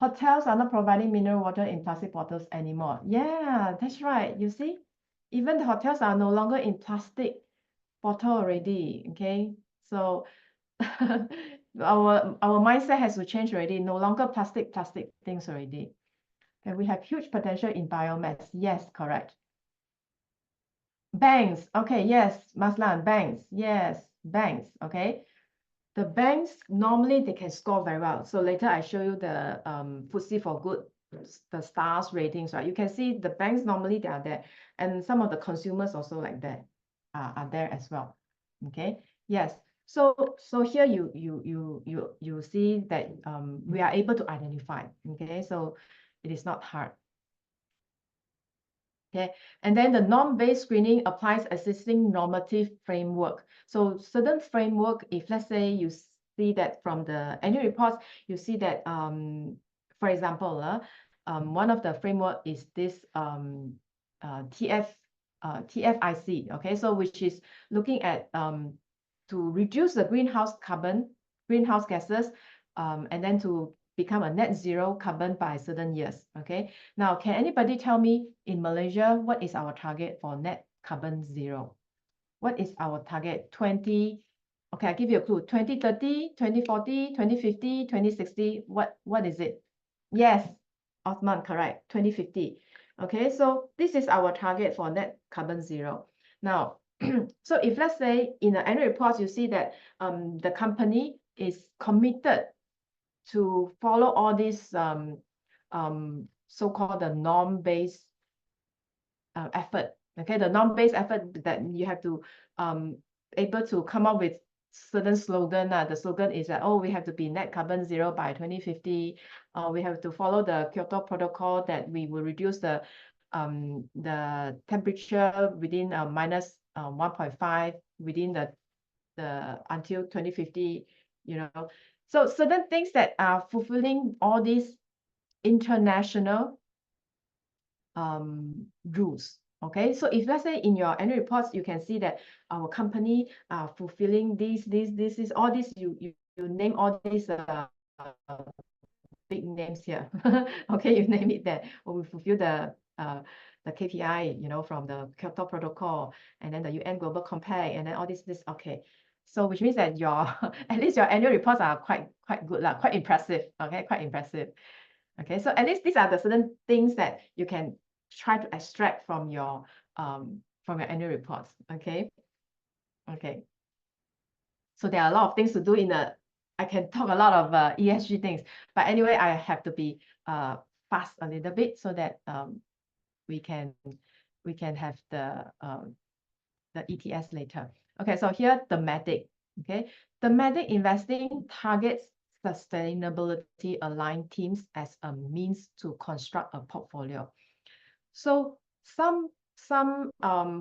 B: Hotels are not providing mineral water in plastic bottles anymore. Yeah, that's right. You see, Even the hotels are no longer in plastic bottle already. Okay, so our mindset has to change already. No longer plastic things already. Okay, we have huge potential in biomass. Yes, correct. Banks. Okay, yes, Maslan, banks. Yes, banks. Okay. The banks normally they can score very well. So later I show you the FTSE for good, the stars ratings, right? You can see the banks normally they are there, and some of the consumers also like that are there as well. Okay, yes. So here you see that we are able to identify. Okay, so it is not hard. Okay, and then the norm-based screening applies existing normative framework. So certain framework, if let's say you see that from the annual reports, you see that, for example, one of the framework is this TFIC, okay, so which is looking at to reduce the greenhouse gases, and then to become a net zero carbon by certain years. Okay, now can anybody tell me in Malaysia what is our target for net carbon zero? What is our target? 20, okay, I give you a clue. 2030, 2040, 2050, 2060. What is it? Yes, Osman, correct. 2050. Okay, so this is our target for net carbon zero. Now, so if let's say in the annual reports you see that the company is committed to follow all these so-called the norm-based effort. Okay, the norm-based effort that you have to able to come up with certain slogan. The slogan is that, oh, we have to be net carbon zero by 2050. We have to follow the Kyoto Protocol that we will reduce the temperature within minus 1.5 within the until 2050. You know, so certain things that are fulfilling all these international rules. Okay, so if let's say in your annual reports, you can see that our company are fulfilling this is all this, you name all these big names here. Okay, you name it there. Or we fulfill the KPI, you know, from the Kyoto Protocol, and then the UN Global Compact, and then all this. Okay, so which means that your at least your annual reports are quite good, quite impressive. Okay, quite impressive. Okay, so at least these are the certain things that you can try to extract from your annual reports. Okay. Okay. So there are a lot of things to do in I can talk a lot of ESG things, but anyway, I have to be fast a little bit so that we can have the ETS later. Okay, so here thematic. Okay, thematic investing targets sustainability aligned themes as a means to construct a portfolio. So some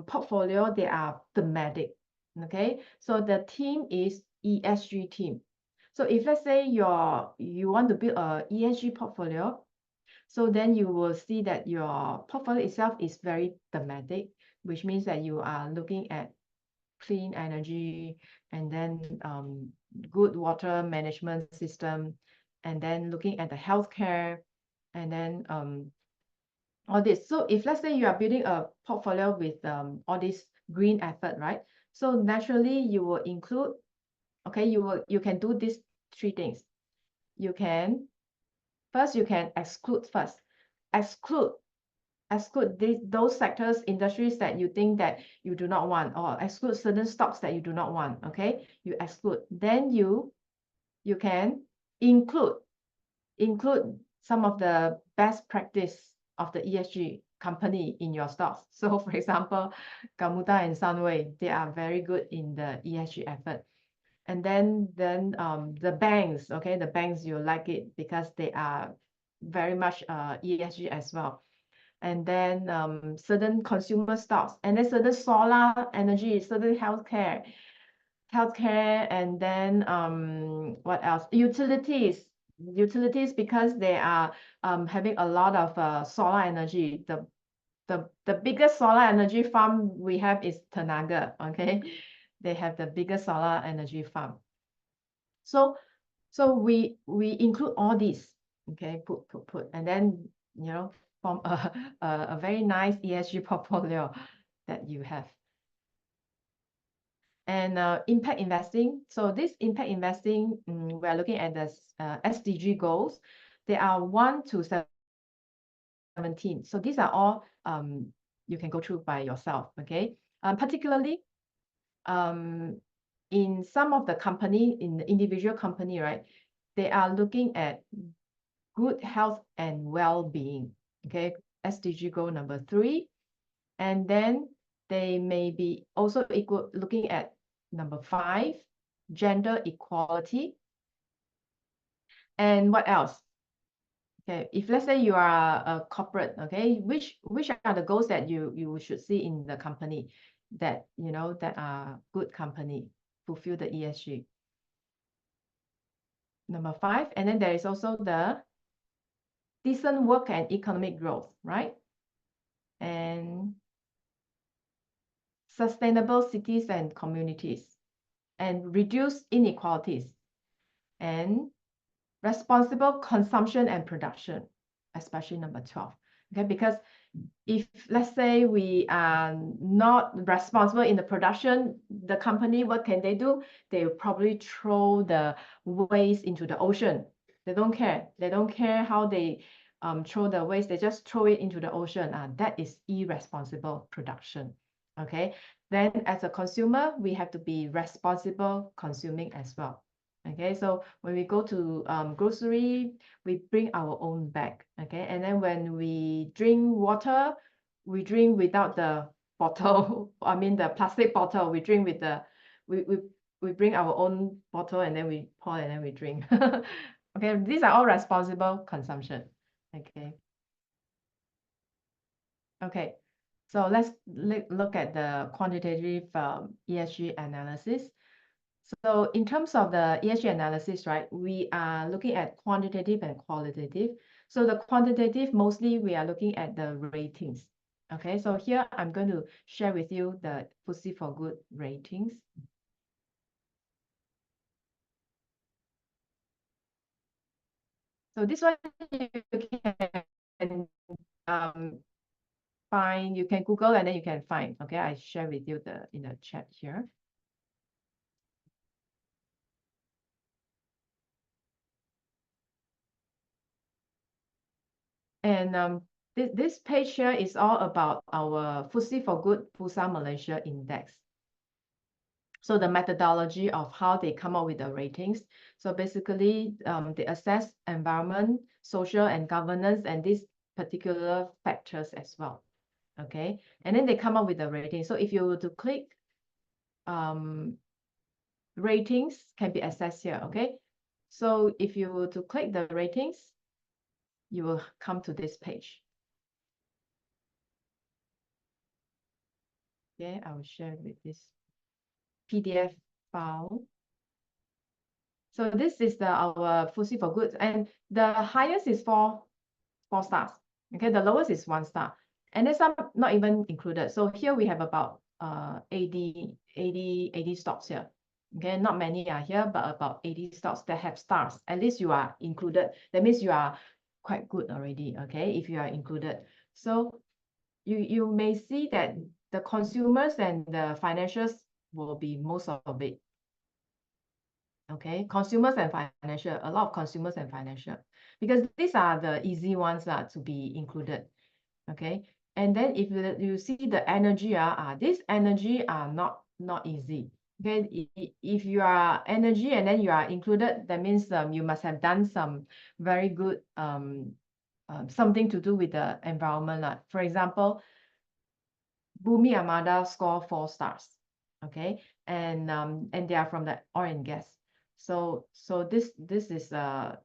B: portfolio, they are thematic. Okay, so the theme is ESG theme. So if let's say you want to build a ESG portfolio, so then you will see that your portfolio itself is very thematic, which means that you are looking at clean energy, and then good water management system, and then looking at the healthcare, and then all this. So if let's say you are building a portfolio with all this green effort, right? So naturally you will include, okay, you can do these three things. You can exclude first. Exclude those sectors, industries that you think that you do not want, or exclude certain stocks that you do not want. Okay, you exclude. Then you can include some of the best practice of the ESG company in your stocks. So for example, Gamuda and Sunway, they are very good in the ESG effort. And then the banks, okay, the banks, you like it because they are very much ESG as well. And then certain consumer stocks, and then certain solar energy, certain healthcare, and then what else? Utilities because they are having a lot of solar energy. The biggest solar energy farm we have is Tenaga. Okay, they have the biggest solar energy farm. So we include all these. Okay, put, and then, you know, form a very nice ESG portfolio. that you have. And impact investing. So this impact investing, we're looking at the SDG goals. There are 1 to 17. So these are all you can go through by yourself, okay? Particularly in some of the company, in the individual company, right? They are looking at good health and well-being, okay? SDG goal number 3. And then they may be also looking at number 5, gender equality. And what else? Okay, if let's say you are a corporate, okay, which are the goals that you should see in the company that that are good company, fulfill the ESG? Number 5, and then there is also the decent work and economic growth, right? And sustainable cities and communities, and reduce inequalities, and responsible consumption and production, especially number 12. Okay, because if let's say we are not responsible in the production, the company, what can they do? They will probably throw the waste into the ocean. They don't care. They don't care how they throw the waste. They just throw it into the ocean. That is irresponsible production. Okay. Then as a consumer, we have to be responsible consuming as well. Okay, so when we go to grocery, we bring our own bag. Okay, and then when we drink water, we drink without the bottle. I mean the plastic bottle. We drink with the we bring our own bottle, and then we pour and then we drink. Okay, these are all responsible consumption. Okay. Okay, so let's look at the quantitative ESG analysis. So in terms of the ESG analysis, right, we are looking at quantitative and qualitative. So the quantitative, mostly we are looking at the ratings. Okay, so here I'm going to share with you the FTSE4Good ratings. So this one you can find, you can Google and then you can find. Okay, I share with you in the chat here. And this page here is all about our FTSE4Good Bursa Malaysia Index. So the methodology of how they come up with the ratings. So basically, they assess environment, social and governance, and these particular factors as well. Okay, and then they come up with the rating. So if you were to click, ratings can be accessed here. Okay, so if you were to click the ratings, you will come to this page. Okay, I will share with this PDF file. So this is our FTSE4Good, and the highest is four stars. Okay, the lowest is 1 star, and then some not even included. So here we have about 80 stocks here. Okay, not many are here, but about 80 stocks that have stars. At least you are included. That means you are quite good already. Okay, if you are included. So you may see that the consumers and the financials will be most of it. Okay, consumers and financial, a lot of consumers and financial, because these are the easy ones to be included. Okay, and then if you see the energy, this energy are not easy. Okay, if you are energy and then you are included, that means you must have done some very good something to do with the environment. For example, Bumi Armada score 4 stars. Okay, and they are from the oil and gas. So this is a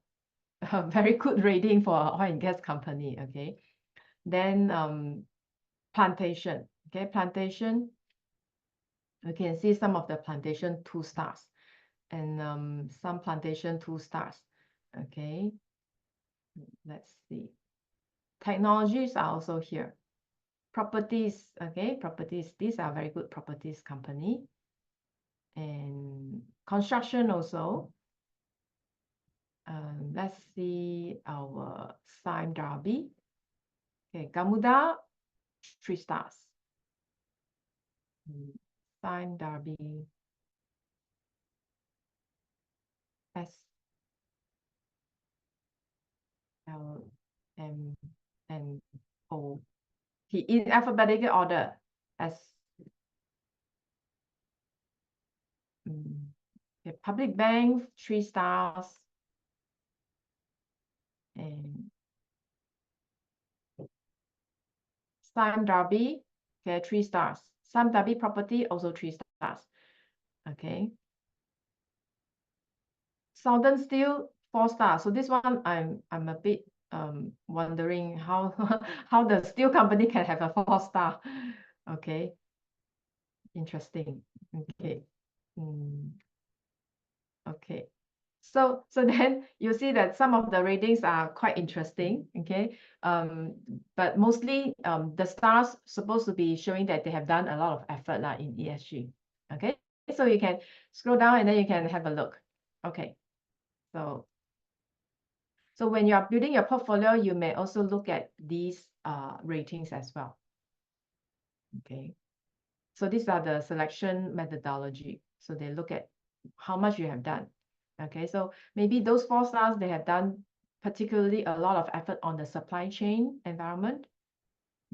B: very good rating for an oil and gas company. Okay, then plantation. Okay, plantation, you can see some of the plantation 2 stars, and some plantation 2 stars. Okay, let's see. Technologies are also here. Properties, okay, properties, these are very good properties company. And construction also. Let's see our Sime Darby. Okay, Gamuda, 3 stars. Sime Darby, S L M N O P in alphabetical order. S okay, public bank, 3 stars, and Sime Darby, okay, 3 stars. Sime Darby property, also 3 stars. Okay. Southern Steel, 4 stars. So this one I'm a bit wondering how how the steel company can have a 4 star. Okay, interesting. Okay. Okay. So then you see that some of the ratings are quite interesting. Okay. But mostly the stars supposed to be showing that they have done a lot of effort in ESG. Okay. So you can scroll down and then you can have a look. Okay. So when you are building your portfolio, you may also look at these ratings as well. Okay. So these are the selection methodology. So they look at how much you have done. Okay. So maybe those 4 stars, they have done particularly a lot of effort on the supply chain environment.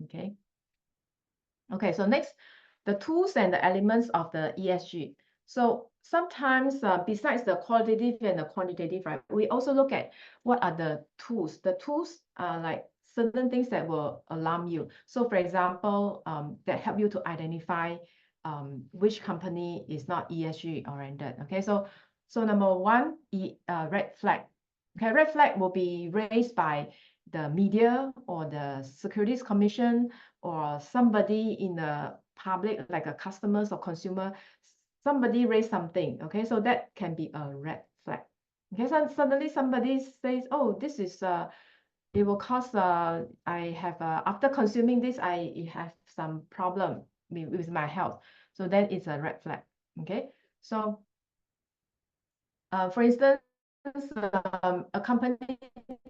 B: Okay. Okay. So next, the tools and the elements of the ESG. So sometimes besides the qualitative and the quantitative, right, we also look at what are the tools. The tools are like certain things that will alarm you. So for example, that help you to identify which company is not ESG oriented. Okay, so number one, red flag. Okay, red flag will be raised by the media or the Securities Commission or somebody in the public, like a customers or consumer, somebody raised something. Okay, so that can be a red flag. Okay, so suddenly somebody says, oh, this is it will cause I have after consuming this, I have some problem with my health. So then it's a red flag. Okay, so for instance, a company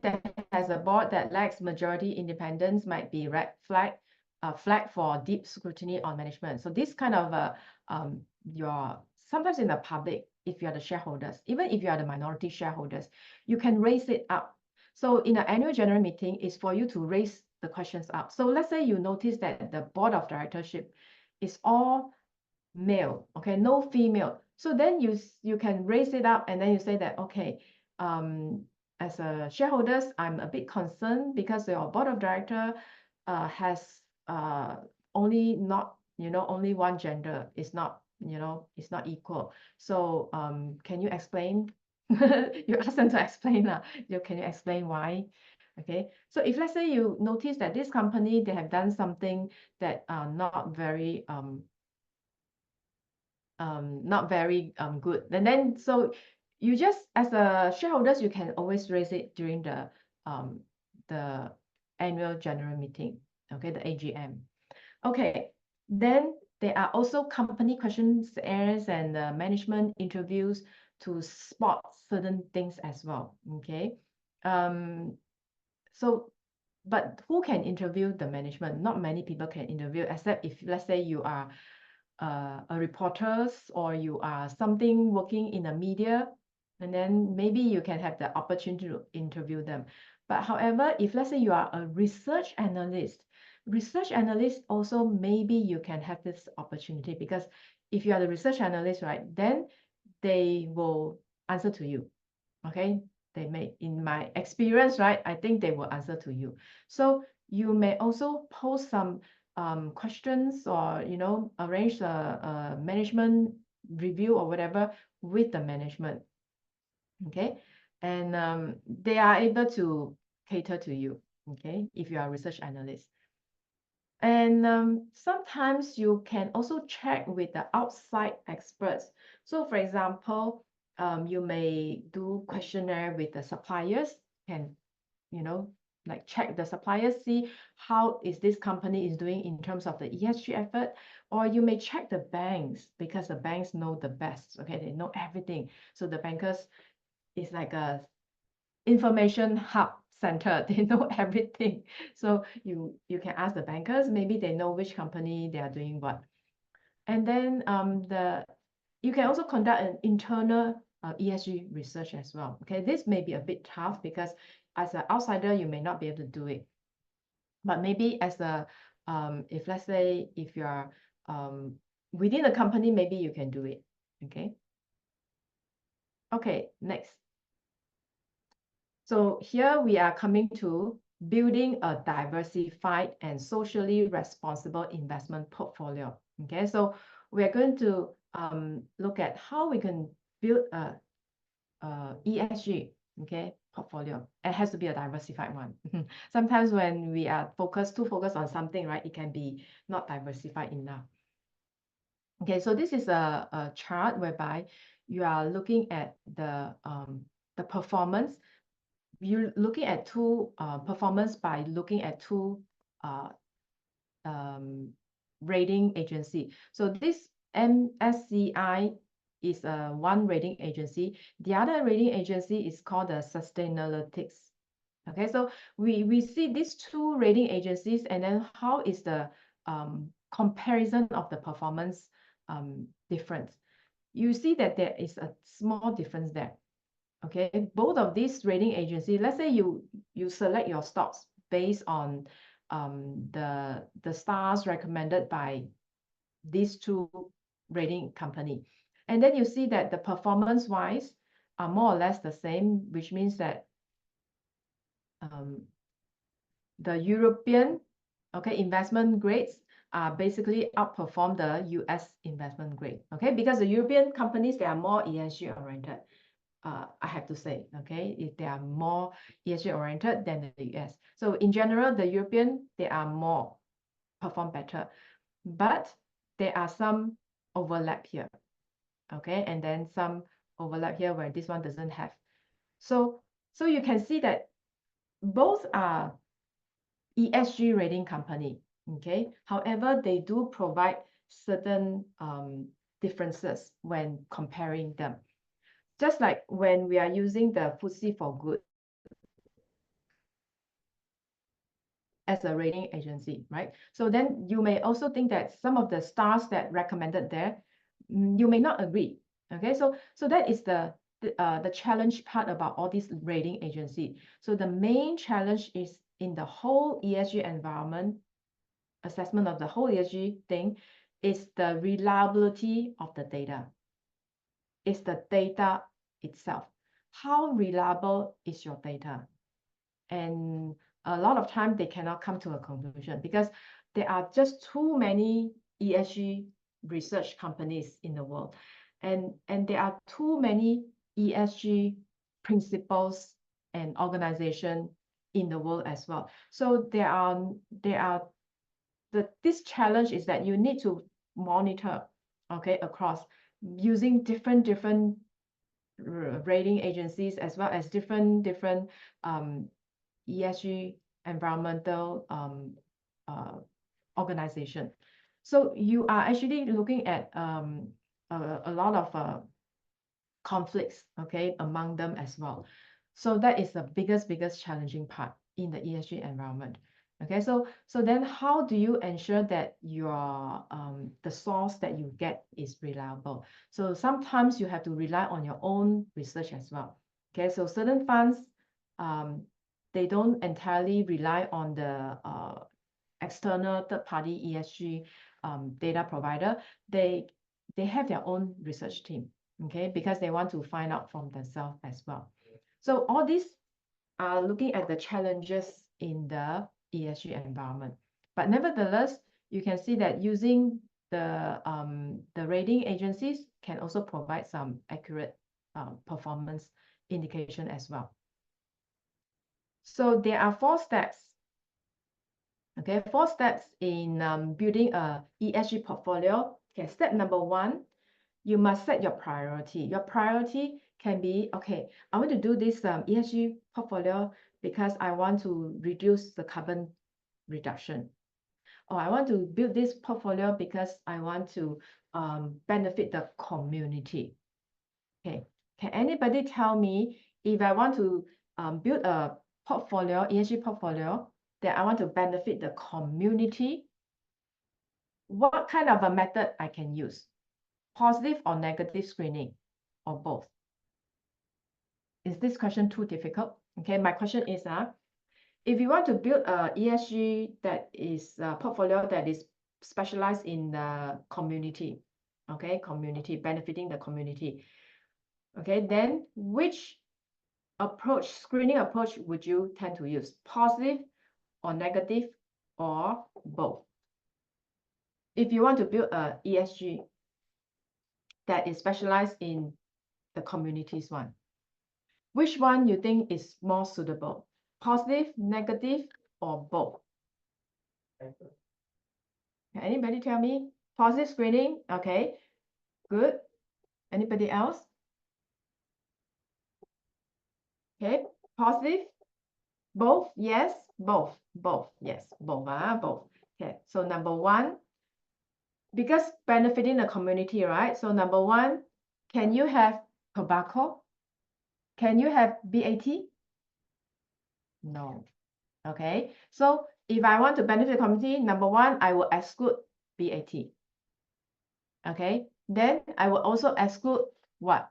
B: that has a board that lacks majority independence might be red flag, flag for deep scrutiny on management. So this kind of your sometimes in the public, if you are the shareholders, even if you are the minority shareholders, you can raise it up. So in an annual general meeting is for you to raise the questions up. So let's say you notice that the board of directorship is all male, okay, no female. So then you can raise it up and then you say that, okay, as a shareholders, I'm a bit concerned because your board of director has only not, only one gender. It's not, it's not equal. So can you explain? You ask them to explain. Can you explain why? Okay, so if let's say you notice that this company, they have done something that are not very good, and then so you just as a shareholders, you can always raise it during the annual general meeting, okay, the AGM. Okay, then there are also company questionnaires and management interviews to spot certain things as well. Okay, so but who can interview the management? Not many people can interview, except if let's say you are a reporters or you are something working in the media, and then maybe you can have the opportunity to interview them. But however, if let's say you are a research analyst also maybe you can have this opportunity, because if you are the research analyst, right, then they will answer to you. Okay, they may, in my experience, right, I think they will answer to you. So you may also post some questions, or arrange a management review or whatever with the management. Okay, and they are able to cater to you, okay, if you are a research analyst. And sometimes you can also check with the outside experts. So for example, you may do questionnaire with the suppliers, and like check the suppliers, see how is this company is doing in terms of the ESG effort. Or you may check the banks, because the banks know the best. Okay, they know everything. So the bankers is like a information hub center. They know everything. So you can ask the bankers, maybe they know which company they are doing what. And then you can also conduct an internal ESG research as well. Okay, this may be a bit tough because as an outsider, you may not be able to do it. But maybe as a, if let's say, if you are within a company, maybe you can do it. Okay. Okay, next. So here we are coming to building a diversified and socially responsible investment portfolio. Okay, so we are going to look at how we can build a ESG, okay, portfolio. It has to be a diversified one. Sometimes when we are too focused on something, right, it can be not diversified enough. Okay, so this is a chart whereby you are looking at the performance. You're looking at two performance by looking at two rating agency. So this MSCI is one rating agency. The other rating agency is called the Sustainalytics. Okay, so we see these two rating agencies, and then how is the comparison of the performance difference. You see that there is a small difference there. Okay, both of these rating agencies, let's say you select your stocks based on the stars recommended by these two rating company, and then you see that the performance wise are more or less the same, which means that the European investment grades are basically outperform the US investment grade. Okay, because the European companies, they are more ESG oriented. I have to say, okay, if they are more ESG oriented than the US. So in general, the European, they are more perform better, but there are some overlap here, okay, and then some overlap here where this one doesn't have. So you can see that both are ESG rating company, okay. However, they do provide certain differences when comparing them. Just like when we are using the FTSE4Good as a rating agency, right? So then you may also think that some of the stars that recommended there, you may not agree. Okay, so that is the challenge part about all these rating agency. So the main challenge is in the whole ESG environment, assessment of the whole ESG thing, is the reliability of the data. It's the data itself. How reliable is your data? And a lot of time they cannot come to a conclusion because there are just too many ESG research companies in the world, and there are too many ESG principles and organization in the world as well. So this challenge is that you need to monitor, okay, across using different rating agencies as well as different ESG environmental organization. So you are actually looking at a lot of conflicts, okay, among them as well. So that is the biggest challenging part in the ESG environment. Okay, so then how do you ensure that your the source that you get is reliable? So sometimes you have to rely on your own research as well. Okay, so certain funds they don't entirely rely on the external third-party ESG data provider. They have their own research team, okay, because they want to find out from themselves as well. So all these are looking at the challenges in the ESG environment. But nevertheless, you can see that using the rating agencies can also provide some accurate performance indication as well. So there are 4 steps. Okay, 4 steps in building a ESG portfolio. Okay, step number 1, you must set your priority. Your priority can be, okay, I want to do this ESG portfolio because I want to reduce the carbon reduction. Or I want to build this portfolio because I want to benefit the community. Okay, can anybody tell me if I want to build a portfolio, ESG portfolio, that I want to benefit the community what kind of a method I can use? Positive or negative screening, or both? Is this question too difficult? Okay, my question is, if you want to build a ESG that is a portfolio that is specialized in the community, okay, community, benefiting the community, okay, then which approach, screening approach, would you tend to use? Positive or negative or both? If you want to build a ESG that is specialized in the communities one, which one you think is more suitable? Positive, negative, or both? Can anybody tell me? Positive screening, okay, good. Anybody else? Okay, positive, both, yes, both, yes, both, both. Okay, so number one, because benefiting the community, right? So number one, can you have tobacco? Can you have BAT? No. Okay, so if I want to benefit the community, number one, I will exclude BAT. Okay, then I will also exclude what?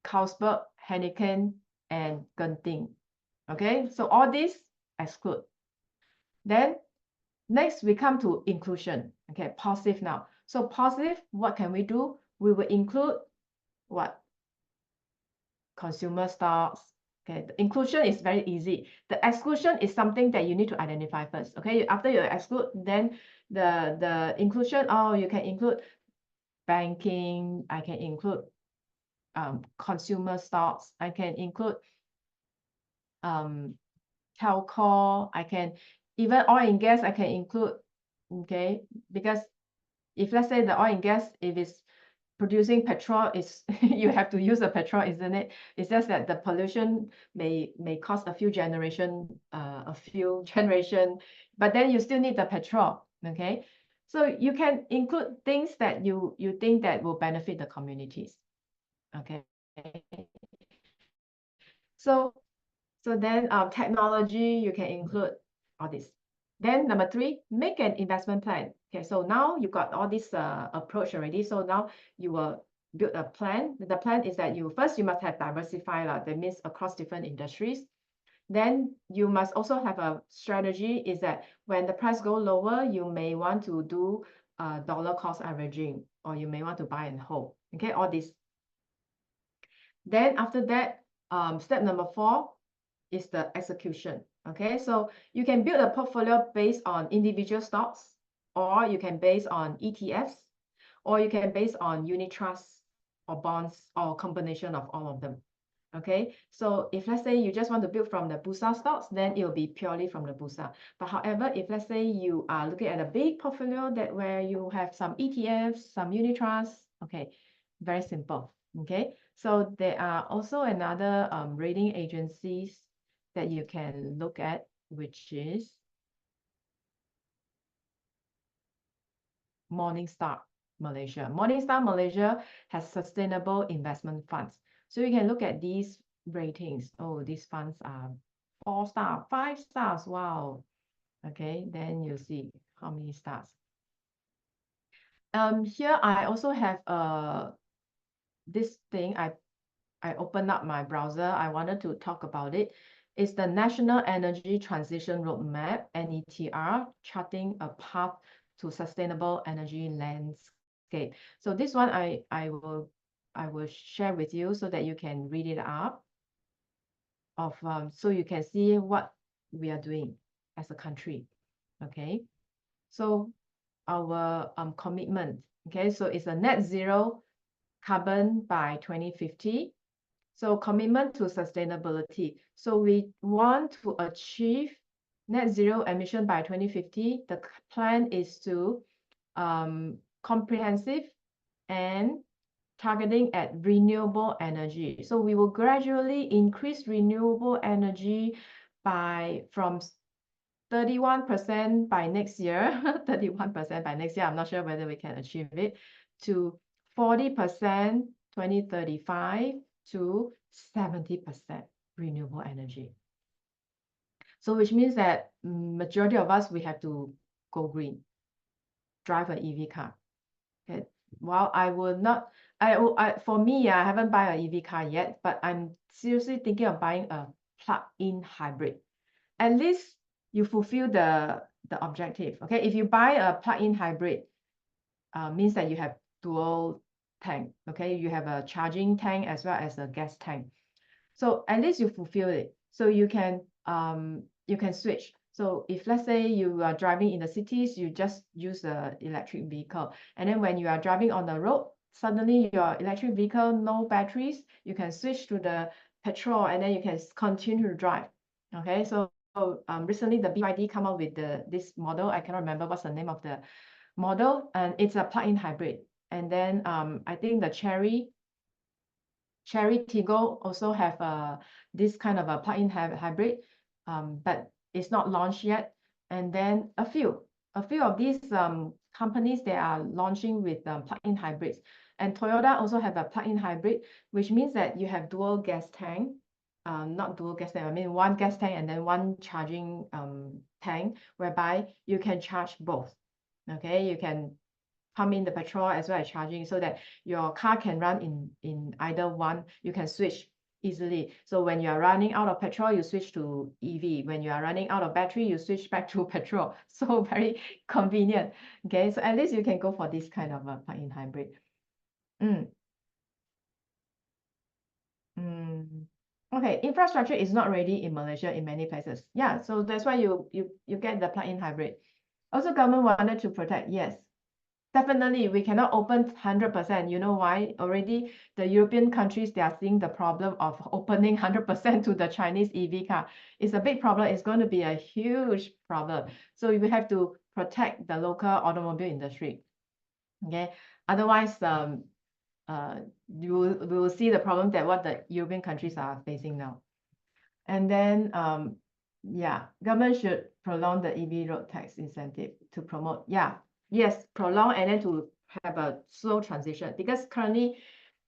B: Carlsberg, Heineken, and Genting. Okay, so all these exclude. Then next we come to inclusion. Okay, positive now. So positive, what can we do? We will include what? Consumer stocks. Okay, the inclusion is very easy. The exclusion is something that you need to identify first. Okay, after you exclude, then the inclusion, oh, you can include banking, I can include consumer stocks, I can include telco, I can even oil and gas, I can include, okay, because if let's say the oil and gas, if it's producing petrol, is you have to use the petrol, isn't it? It's just that the pollution may cost a few generation, but then you still need the petrol. Okay, so you can include things that you think that will benefit the communities. Okay, so then technology, you can include all this. Then number three, make an investment plan. Okay, so now you got all this approach already. So now you will build a plan. The plan is that you must have diversify. That means across different industries. Then you must also have a strategy, is that when the price go lower, you may want to do dollar cost averaging, or you may want to buy and hold. Okay, all this. Then after that, step number four is the execution. Okay, so you can build a portfolio based on individual stocks, or you can base on ETFs, or you can base on unit trusts or bonds, or combination of all of them. Okay, so if let's say you just want to build from the Bursa stocks, then it will be purely from the Bursa. But however, if let's say you are looking at a big portfolio that where you have some ETFs, some unit trusts, okay, very simple. Okay, so there are also another rating agencies that you can look at, which is Morningstar Malaysia. Morningstar Malaysia has sustainable investment funds. So you can look at these ratings. Oh, these funds are 4-star, 5 stars. Wow. Okay, then you see how many stars. Here I also have this thing. I opened up my browser. I wanted to talk about it. It's the National Energy Transition Roadmap, NETR, charting a path to sustainable energy landscape. So this one I will share with you so that you can read it up. So you can see what we are doing as a country. Okay, so our commitment. Okay, so it's a net zero carbon by 2050. So commitment to sustainability. So we want to achieve net zero emission by 2050. The plan is to comprehensive and targeting at renewable energy. So we will gradually increase renewable energy from 31% by next year, 31% by next year, I'm not sure whether we can achieve it, to 40% 2035 to 70% renewable energy. So which means that majority of us, we have to go green. drive an EV car. Okay. Well, I will not. For me, I haven't bought an EV car yet, but I'm seriously thinking of buying a plug-in hybrid. At least you fulfill the objective. Okay, if you buy a plug-in hybrid, means that you have dual tank. Okay, you have a charging tank as well as a gas tank. So at least you fulfill it. So you can switch. So if let's say you are driving in the cities, you just use the electric vehicle. And then when you are driving on the road, suddenly your electric vehicle, no batteries, you can switch to the petrol and then you can continue to drive. Okay, so recently the BYD come out with this model. I cannot remember what's the name of the model, and it's a plug-in hybrid. And then I think the Cherry Tiggo also have this kind of a plug-in hybrid, but it's not launched yet. And then a few of these companies, they are launching with plug-in hybrids. And Toyota also have a plug-in hybrid, which means that you have dual gas tank, not dual gas tank, I mean one gas tank and then one charging tank, whereby you can charge both. Okay, you can pump in the petrol as well as charging, so that your car can run in either one. You can switch easily. So when you are running out of petrol, you switch to EV. When you are running out of battery, you switch back to petrol. So very convenient. Okay, so at least you can go for this kind of a plug-in hybrid. Okay, infrastructure is not ready in Malaysia in many places. Yeah, so that's why you get the plug-in hybrid. Also, government wanted to protect. Yes, definitely, we cannot open 100%. You know why? Already the European countries, they are seeing the problem of opening 100% to the Chinese EV car. It's a big problem. It's going to be a huge problem. So we have to protect the local automobile industry. Okay. Otherwise, we will see the problem that what the European countries are facing now. And then, yeah, government should prolong the EV road tax incentive to promote. Yeah, yes, prolong and then to have a slow transition, because currently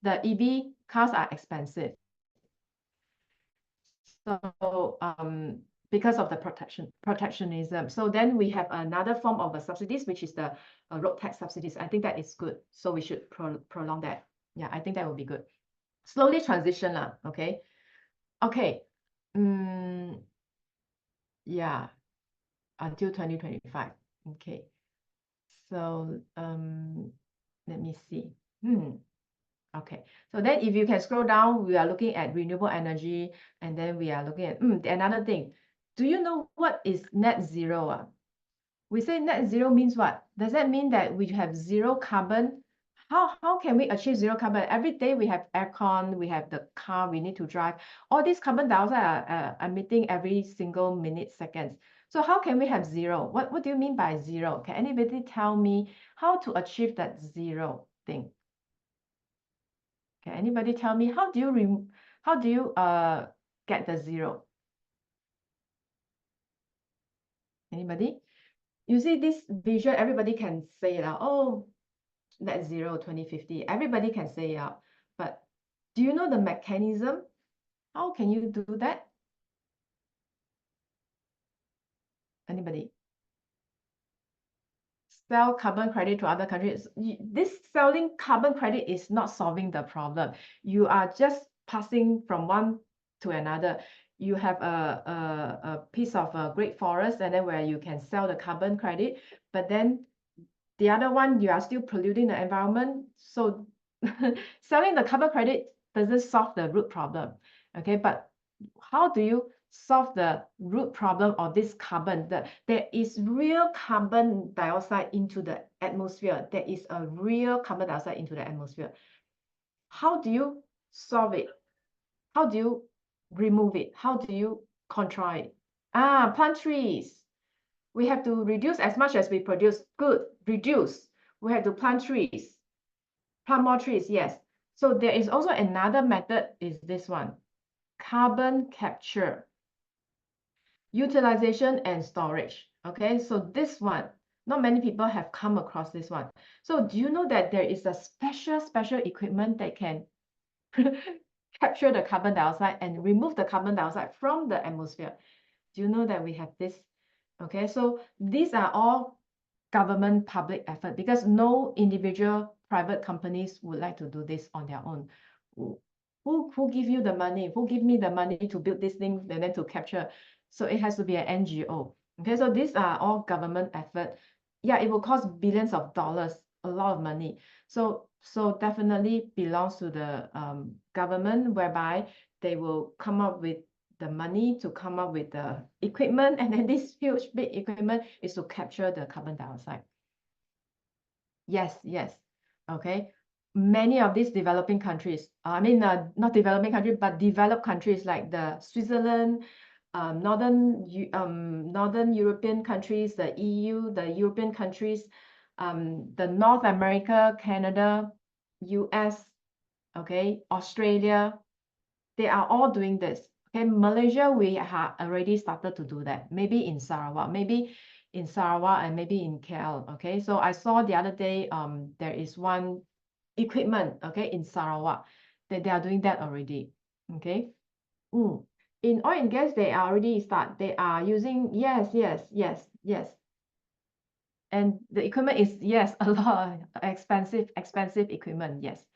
B: the EV cars are expensive. So because of the protectionism. So then we have another form of a subsidies, which is the road tax subsidies. I think that is good. So we should prolong that. Yeah, I think that will be good. Slowly transition lah. Okay. Okay. Yeah, until 2025. Okay. So let me see. Okay. So then if you can scroll down, we are looking at renewable energy, and then we are looking at another thing. Do you know what is net zero? We say net zero means what? Does that mean that we have zero carbon? How can we achieve zero carbon? Every day we have aircon, we have the car we need to drive. All these carbon dioxide are emitting every single minute, seconds. So how can we have zero? What do you mean by zero? Can anybody tell me how to achieve that zero thing? Can anybody tell me how do you get the zero? Anybody? You see this vision, everybody can say it out. Oh, net zero 2050. Everybody can say it out. But do you know the mechanism? How can you do that? Anybody? Sell carbon credit to other countries. This selling carbon credit is not solving the problem. You are just passing from one to another. You have a piece of a great forest, and then where you can sell the carbon credit, but then the other one, you are still polluting the environment. So selling the carbon credit doesn't solve the root problem. Okay, but how do you solve the root problem of this carbon? There is real carbon dioxide into the atmosphere. There is a real carbon dioxide into the atmosphere. How do you solve it? How do you remove it? How do you control it? Plant trees. We have to reduce as much as we produce. Good, reduce. We have to plant trees. Plant more trees, yes. So there is also another method, is this one. Carbon capture, utilization and storage. Okay, so this one, not many people have come across this one. So do you know that there is a special equipment that can capture the carbon dioxide and remove the carbon dioxide from the atmosphere? Do you know that we have this? Okay, so these are all government public effort, because no individual private companies would like to do this on their own. Who give you the money? Who give me the money to build this thing and then to capture? So it has to be an NGO. Okay, so these are all government effort. Yeah, it will cost billions of dollars, a lot of money. So definitely belongs to the government, whereby they will come up with the money to come up with the equipment, and then this huge big equipment is to capture the carbon dioxide. Yes, yes. Okay. Many of these developing countries, not developing countries, but developed countries like the Switzerland, northern European countries, the EU, the European countries, the North America, Canada, US, okay, Australia, they are all doing this. Okay, Malaysia, we have already started to do that. Maybe in Sarawak, and maybe in KL. Okay, so I saw the other day, there is one equipment, okay, in Sarawak, that they are doing that already. Okay. In oil and gas, they are they are using, yes. And the equipment is, yes, a lot expensive equipment, yes.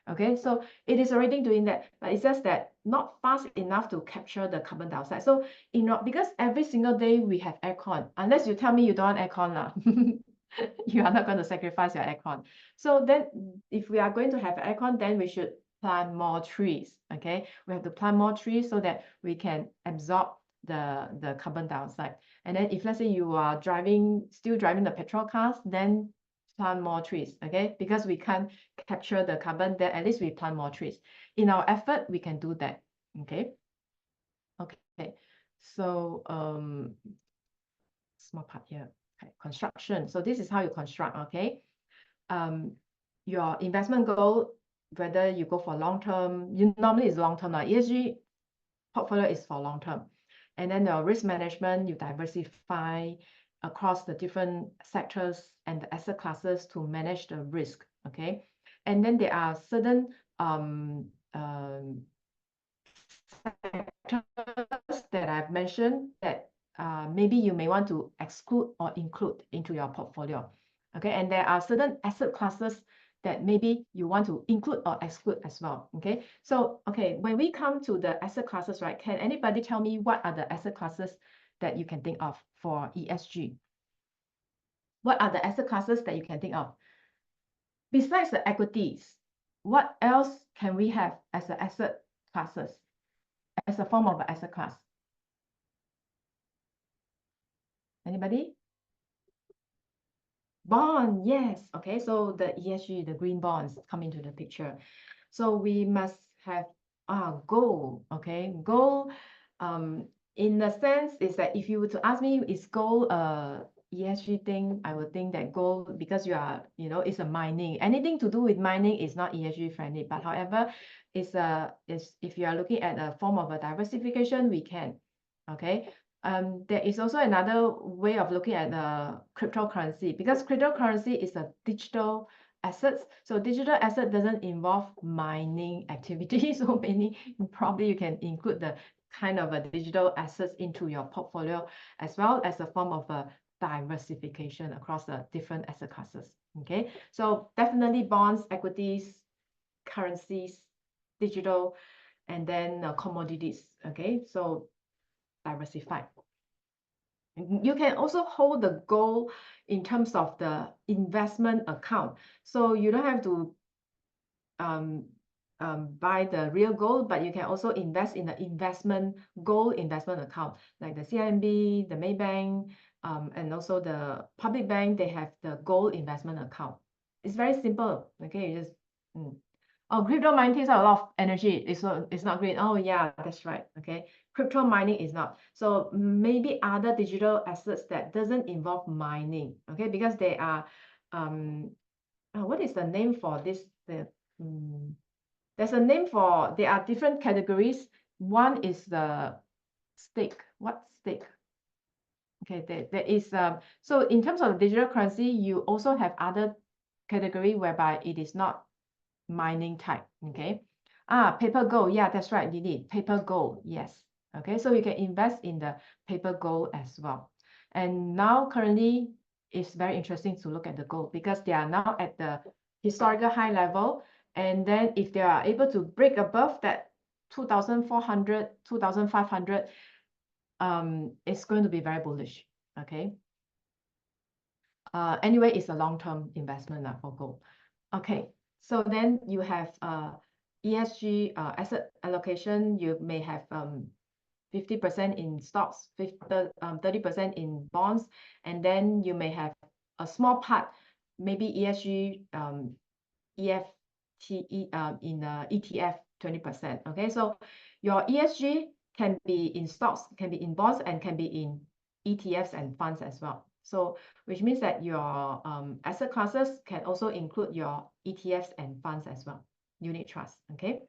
B: Okay, so it is already doing that, but it's just that not fast enough to capture the carbon dioxide. So because every single day we have aircon, unless you tell me you don't want aircon lah, you are not going to sacrifice your aircon. So then if we are going to have aircon, then we should plant more trees. Okay, we have to plant more trees so that we can absorb the carbon dioxide. And then if let's say you are still driving the petrol cars, then plant more trees. Okay, because we can't capture the carbon, then at least we plant more trees. In our effort, we can do that. Okay. So small part here. Okay, construction. So this is how you construct. Okay, your investment goal, whether you go for long term, normally it's long term. ESG portfolio is for long term. And then your risk management, you diversify across the different sectors and the asset classes to manage the risk. Okay, and then there are certain sectors that I've mentioned that maybe you may want to exclude or include into your portfolio. Okay, and there are certain asset classes that maybe you want to include or exclude as well. Okay, so when we come to the asset classes, right, can anybody tell me what are the asset classes that you can think of for ESG? What are the asset classes that you can think of? Besides the equities, what else can we have as an asset classes, as a form of an asset class? Anybody? Bond, yes. Okay, so the ESG, the green bonds come into the picture. So we must have gold. Okay, gold, in the sense is that if you were to ask me, is gold ESG thing, I would think that gold, because it's a mining. Anything to do with mining is not ESG friendly. But however, if you are looking at a form of a diversification, we can. Okay. There is also another way of looking at the cryptocurrency, because cryptocurrency is a digital assets. So digital asset doesn't involve mining activity. So probably you can include the kind of a digital assets into your portfolio as well, as a form of a diversification across the different asset classes. Okay, so definitely bonds, equities, currencies, digital, and then commodities. Okay, so diversified. You can also hold the goal in terms of the investment account. So you don't have to buy the real gold, but you can also invest in the gold investment account, like the CIMB, the Maybank, and also the public bank. They have the gold investment account. It's very simple. Okay, you just crypto mining takes out a lot of energy. It's not green. Oh yeah, that's right. Okay, crypto mining is not. So maybe other digital assets that doesn't involve mining. Okay, because they are what is the name for this? There's a name for, there are different categories. One is the stake. What stake? Okay, there is so in terms of digital currency, you also have other category whereby it is not mining type. Okay, paper gold. Yeah, that's right, Lily. Paper gold. Yes. Okay, so you can invest in the paper gold as well. And now currently it's very interesting to look at the gold because they are now at the historical high level. And then if they are able to break above that 2,400, 2,500, it's going to be very bullish. Okay. Anyway, it's a long-term investment for gold. Okay, so then you have ESG asset allocation. You may have 50% in stocks, 30% in bonds, and then you may have a small part, maybe ESG EFTE in ETF 20%. Okay, so your ESG can be in stocks, can be in bonds, and can be in ETFs and funds as well. So which means that your asset classes can also include your ETFs and funds as well, unit trust. Okay.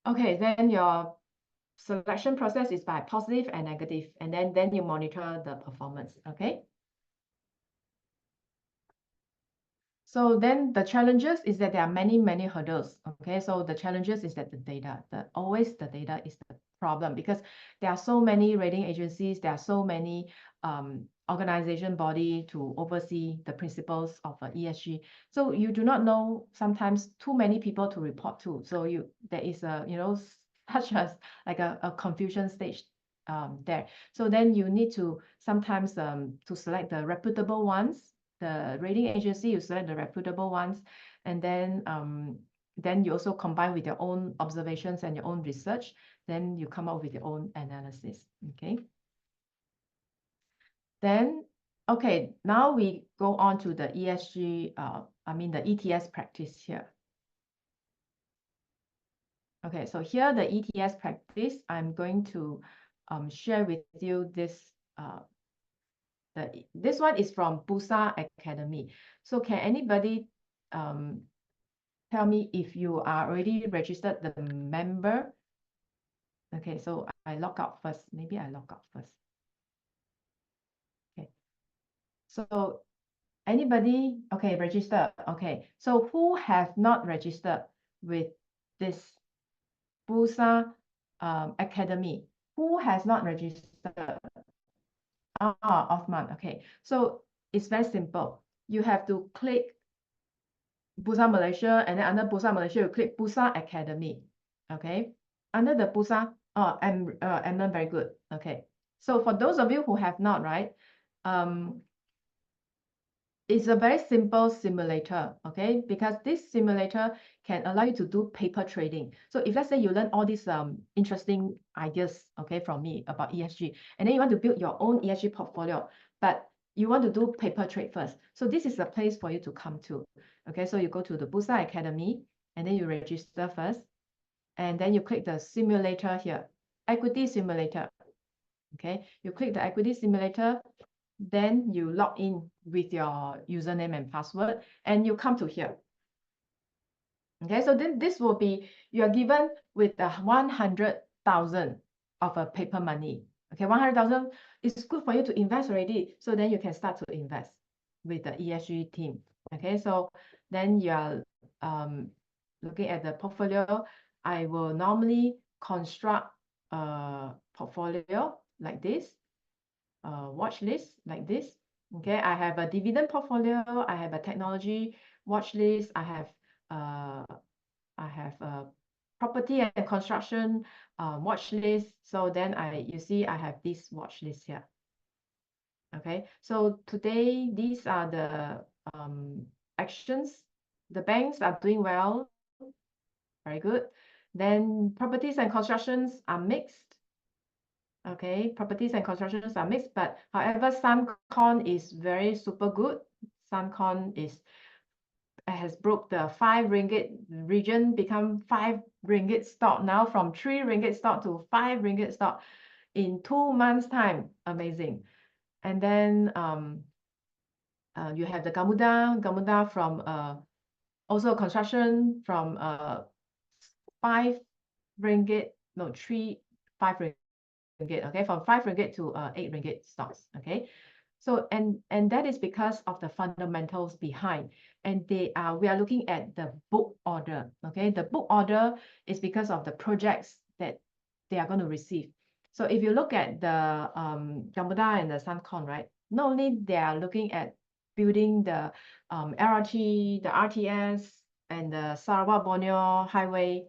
B: Okay, then your selection process is by positive and negative, and then you monitor the performance. Okay. So then the challenges is that there are many hurdles. Okay, so the challenges is that the data, always the data is the problem because there are so many rating agencies, there are so many organization body to oversee the principles of ESG. So you do not know sometimes too many people to report to. So there is a such as like a confusion stage there. So then you need to sometimes to select the reputable ones. The rating agency, you select the reputable ones, and then you also combine with your own observations and your own research. Then you come up with your own analysis. Okay. Then, okay, now we go on to the ESG, the ETS practice here. Okay, so here the ETS practice, I'm going to share with you this. This one is from Bursa Academy. So can anybody tell me if you are already registered the member? Okay, so I log out first. Maybe I log out first. Okay. So anybody, okay, register. Okay, so who have not registered with this Bursa Academy? Who has not registered? Othman. Okay, so it's very simple. You have to click Bursa Malaysia, and then under Bursa Malaysia, you click Bursa Academy. Okay, under the Bursa, Emma, very good. Okay, so for those of you who have not, right, it's a very simple simulator, okay? Because this simulator can allow you to do paper trading. So if let's say you learn all these interesting ideas, okay, from me about ESG, and then you want to build your own ESG portfolio, but you want to do paper trade first. So this is a place for you to come to, okay? So you go to the Bursa Academy, and then you register first, and then you click the simulator here, equity simulator, okay? You click the equity simulator, then you log in with your username and password, and you come to here. Okay, so then this will be, you are given with the 100,000 of a paper money. Okay, 100,000 is good for you to invest already. So then you can start to invest with the ESG team. Okay, so then you are looking at the portfolio. I will normally construct a portfolio like this. Watch list like this. Okay, I have a dividend portfolio, I have a technology watch list, I have a property and construction watch list. So then you see I have this watch list here. Okay, so today these are the actions. The banks are doing well, very good. Then properties and constructions are mixed. Okay, properties and constructions are mixed, but however, Suncon is very super good. Suncon has broke the 5 ringgit region, become 5 ringgit stock now, from 3 ringgit stock to 5 ringgit stock in 2 months time. Amazing. And then you have the Gamuda from also construction from 5 ringgit, no, 5 ringgit. Okay, from 5 ringgit to 8 ringgit stocks. Okay, so and that is because of the fundamentals behind, and we are looking at the book order. Okay, the book order is because of the projects that they are going to receive. So if you look at the Gamuda and the Suncon, right, not only they are looking at building the LRT, the RTS, and the Sarawak Borneo Highway.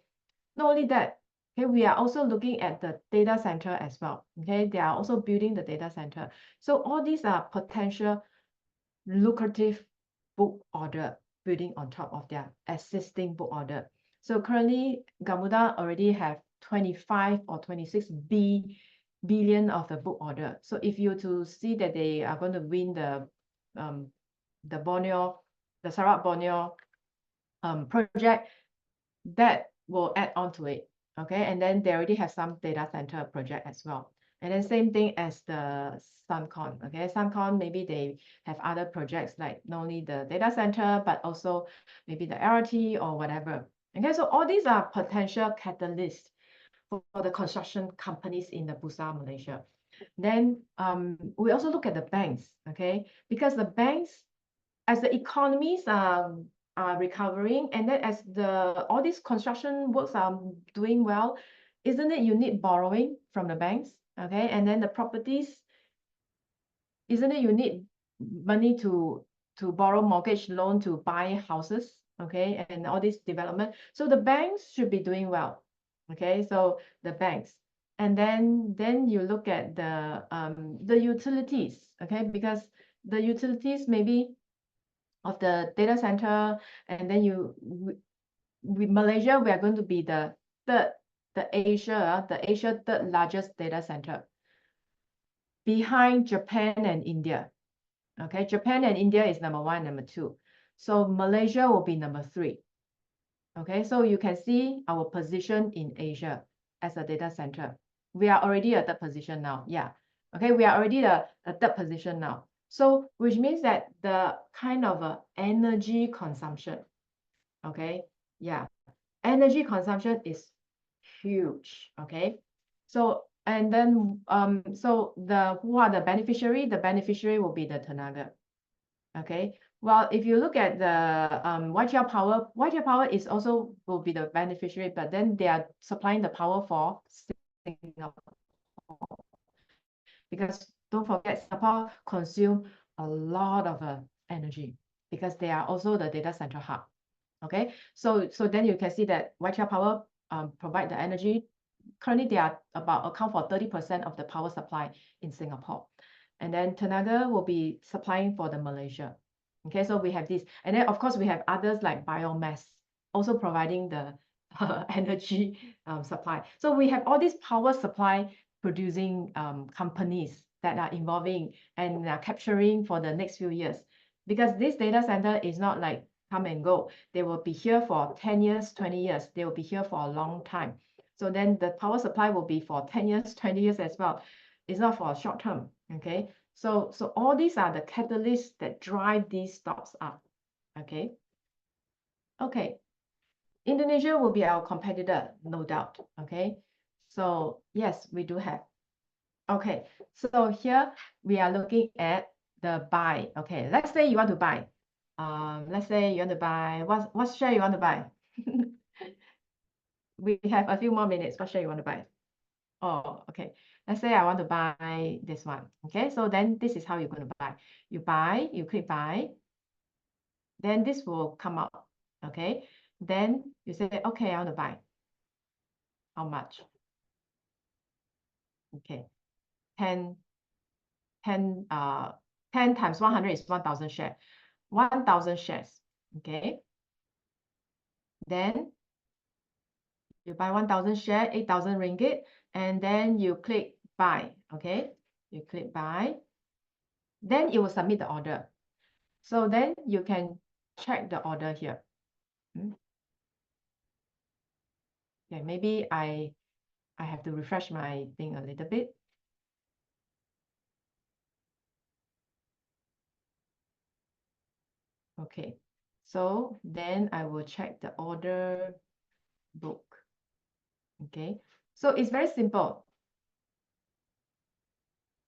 B: Not only that, okay, we are also looking at the data center as well. Okay, they are also building the data center. So all these are potential lucrative book order building on top of their existing book order. So currently, Gamuda already have 25 or 26 billion of the book order. So if you to see that they are going to win the Borneo, the Sarawak Borneo project, that will add on to it. Okay, and then they already have some data center project as well. And then same thing as the Suncon. Okay, Suncon, maybe they have other projects like not only the data center, but also maybe the LRT or whatever. Okay, so all these are potential catalysts for the construction companies in the Bursa, Malaysia. Then we also look at the banks, okay, because the banks, as the economies are recovering, and then as all these construction works are doing well, isn't it you need borrowing from the banks? Okay, and then the properties, isn't it you need money to borrow mortgage loan to buy houses? Okay, and all this development. So the banks should be doing well. Okay, so the banks. And then you look at the utilities, okay, because the utilities maybe of the data center, and then Malaysia, we are going to be the Asia third largest data center behind Japan and India. Okay, Japan and India is number 1, number 2. So Malaysia will be number 3. Okay, so you can see our position in Asia as a data center. We are already at the position now. Yeah. Okay, we are already the third position now. So which means that the kind of energy consumption, okay, yeah, energy consumption is huge. Okay, so and then so who are the beneficiary? The beneficiary will be the Tenaga. Okay, well, if you look at the YTL Power is also will be the beneficiary, but then they are supplying the power for Singapore. Because don't forget, Singapore consume a lot of energy because they are also the data center hub. Okay, so then you can see that YTL Power provide the energy. Currently, they are account for 30% of the power supply in Singapore. And then Tenaga will be supplying for the Malaysia. Okay, so we have this. And then, of course, we have others like biomass also providing the energy supply. So we have all these power supply producing companies that are involving and are capturing for the next few years. Because this data center is not like come and go. They will be here for 10 years, 20 years. They will be here for a long time. So then the power supply will be for 10 years, 20 years as well. It's not for a short term. Okay. So all these are the catalysts that drive these stocks up. Okay. Okay. Indonesia will be our competitor, no doubt. Okay. So yes, we do have. Okay. So here we are looking at the buy. Okay. Let's say you want to buy. Let's say you want to buy, what share you want to buy? We have a few more minutes. What share you want to buy? Oh, okay. Let's say I want to buy this one. Okay, so then this is how you're going to buy. You buy, you click buy, then this will come up. Okay, then you say, okay, I want to buy. How much? Okay, 10 times 100 is 1,000 shares. 1,000 shares. Okay, then you buy 1,000 share, 8,000 ringgit, and then you click buy. Okay, you click buy, then it will submit the order. So then you can check the order here. Okay, maybe I have to refresh my thing a little bit. Okay, so then I will check the order book. Okay, so it's very simple.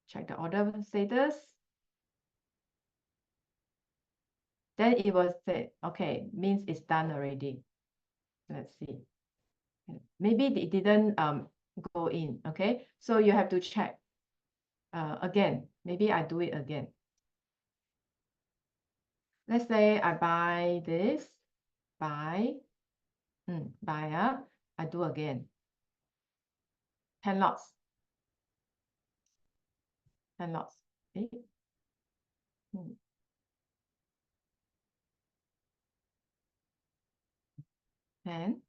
B: Check the order status. Then it will say, okay, means it's done already. Let's see. Maybe it didn't go in. Okay, so you have to check again. Maybe I do it again. Let's say I buy this, buy, I do again. 10 lots. 10 lots. Okay. 10,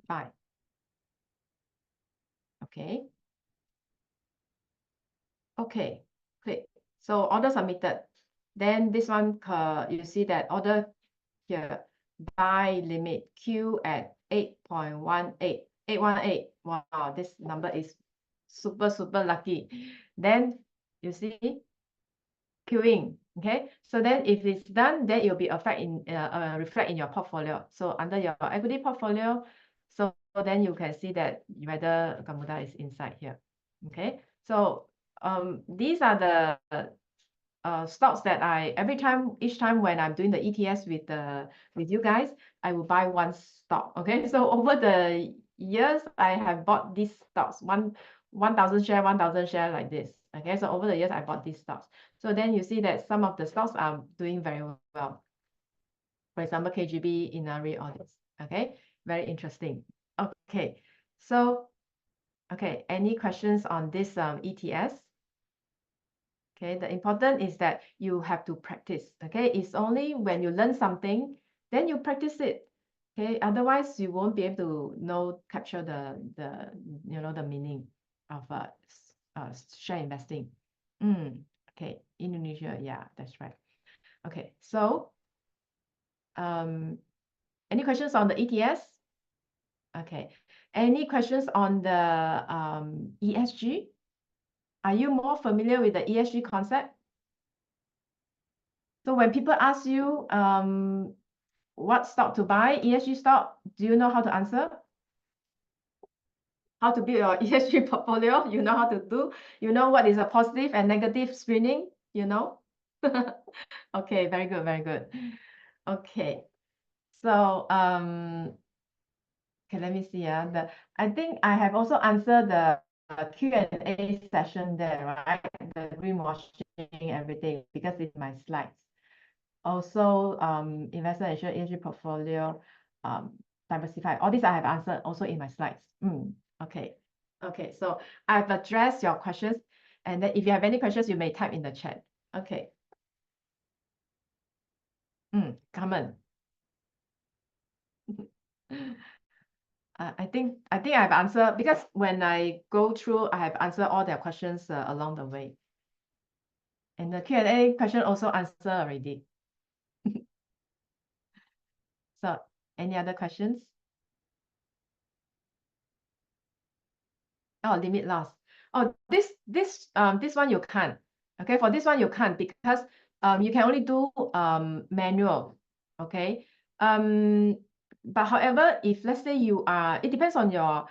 B: buy. Okay. Okay, click. So order submitted. Then this one, you see that order here, buy limit Q at 8.18, 818. Wow, this number is super, super lucky. Then you see queuing. Okay, so then if it's done, then it will be reflect in your portfolio. So under your equity portfolio, so then you can see that whether Gamuda is inside here. Okay, so these are the stocks that each time when I'm doing the ETS with you guys, I will buy one stock. Okay, so over the years, I have bought these stocks, 1,000 share, 1,000 share like this. Okay, so over the years, I bought these stocks. So then you see that some of the stocks are doing very well. For example, KGB, Inari, all this. Okay, very interesting. Okay, so any questions on this ETS? Okay, the important is that you have to practice. Okay, it's only when you learn something, then you practice it. Okay, otherwise you won't be able to capture the meaning of share investing. Okay, Indonesia, yeah, that's right. Okay, so any questions on the ETS? Okay, any questions on the ESG? Are you more familiar with the ESG concept? So when people ask you what stock to buy, ESG stock, do you know how to answer? How to build your ESG portfolio? You know how to do? You know what is a positive and negative screening? You know? Okay, very good, very good. Okay, so okay, let me see. I think I have also answered the Q&A session there, right? The greenwashing, everything, because it's my slides. Also, investor ensure ESG portfolio, diversify. All these I have answered also in my slides. Okay. Okay, so I've addressed your questions, and then if you have any questions, you may type in the chat. Okay. Carmen. I think I've answered, because when I go through, I have answered all their questions along the way. And the Q&A question also answered already. So any other questions? Oh, limit loss. Oh, this one you can't. Okay, for this one you can't, because you can only do manual. Okay. But however, if let's say it depends on your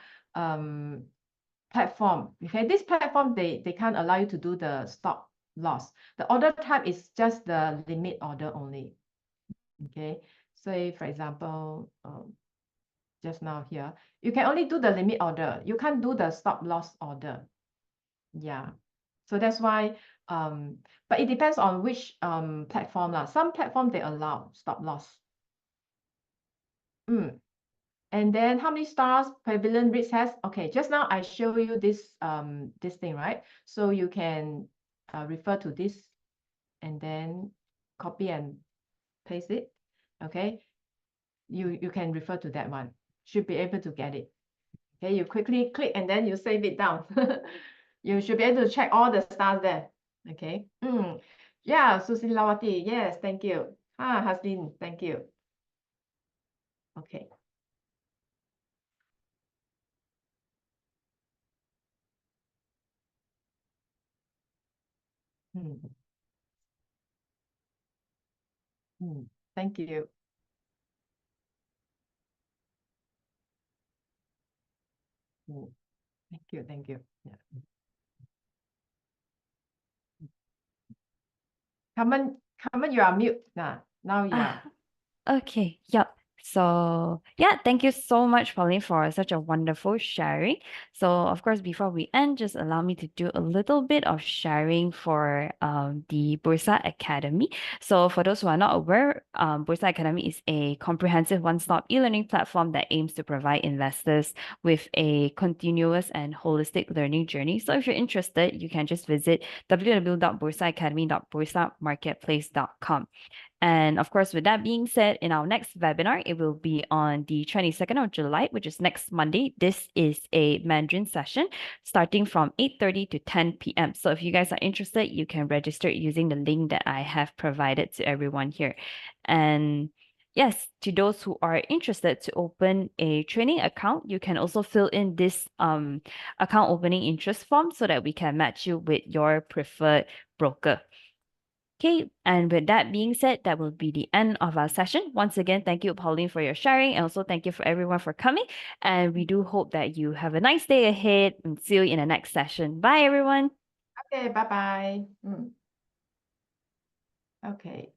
B: platform. Okay, this platform they can't allow you to do the stop loss. The order type is just the limit order only. Okay, say for example, just now here, you can only do the limit order. You can't do the stop loss order. Yeah. So that's why, but it depends on which platform lah. Some platform they allow stop loss. And then how many stars prevalent risk has? Okay, just now I show you this thing, right? So you can refer to this and then copy and paste it. Okay, you can refer to that one. Should be able to get it. Okay, you quickly click and then you save it down. You should be able to check all the stars there. Okay. Yeah, Susilawati. Yes, thank you. Haslin, thank you. Okay. Thank you. Thank you. Thank you. Yeah. Carmen, you are mute. Now you are.
A: Okay, yep. So yeah, thank you so much, Pauline, for such a wonderful sharing. So of course, before we end, just allow me to do a little bit of sharing for the Bursa Academy. So for those who are not aware, Bursa Academy is a comprehensive one-stop e-learning platform that aims to provide investors with a continuous and holistic learning journey. So if you're interested, you can just visit www.bursaacademy.bursamarketplace.com. And of course, with that being said, in our next webinar, it will be on the 22nd of July, which is next Monday. This is a Mandarin session starting from 8:30 to 10 p.m. So if you guys are interested, you can register using the link that I have provided to everyone here. And yes, to those who are interested to open a training account, you can also fill in this account opening interest form so that we can match you with your preferred broker. Okay, and with that being said, that will be the end of our session. Once again, thank you, Pauline, for your sharing, and also thank you for everyone for coming. And we do hope that you have a nice day ahead and see you in the next session. Bye, everyone.
B: Okay, bye bye. Okay.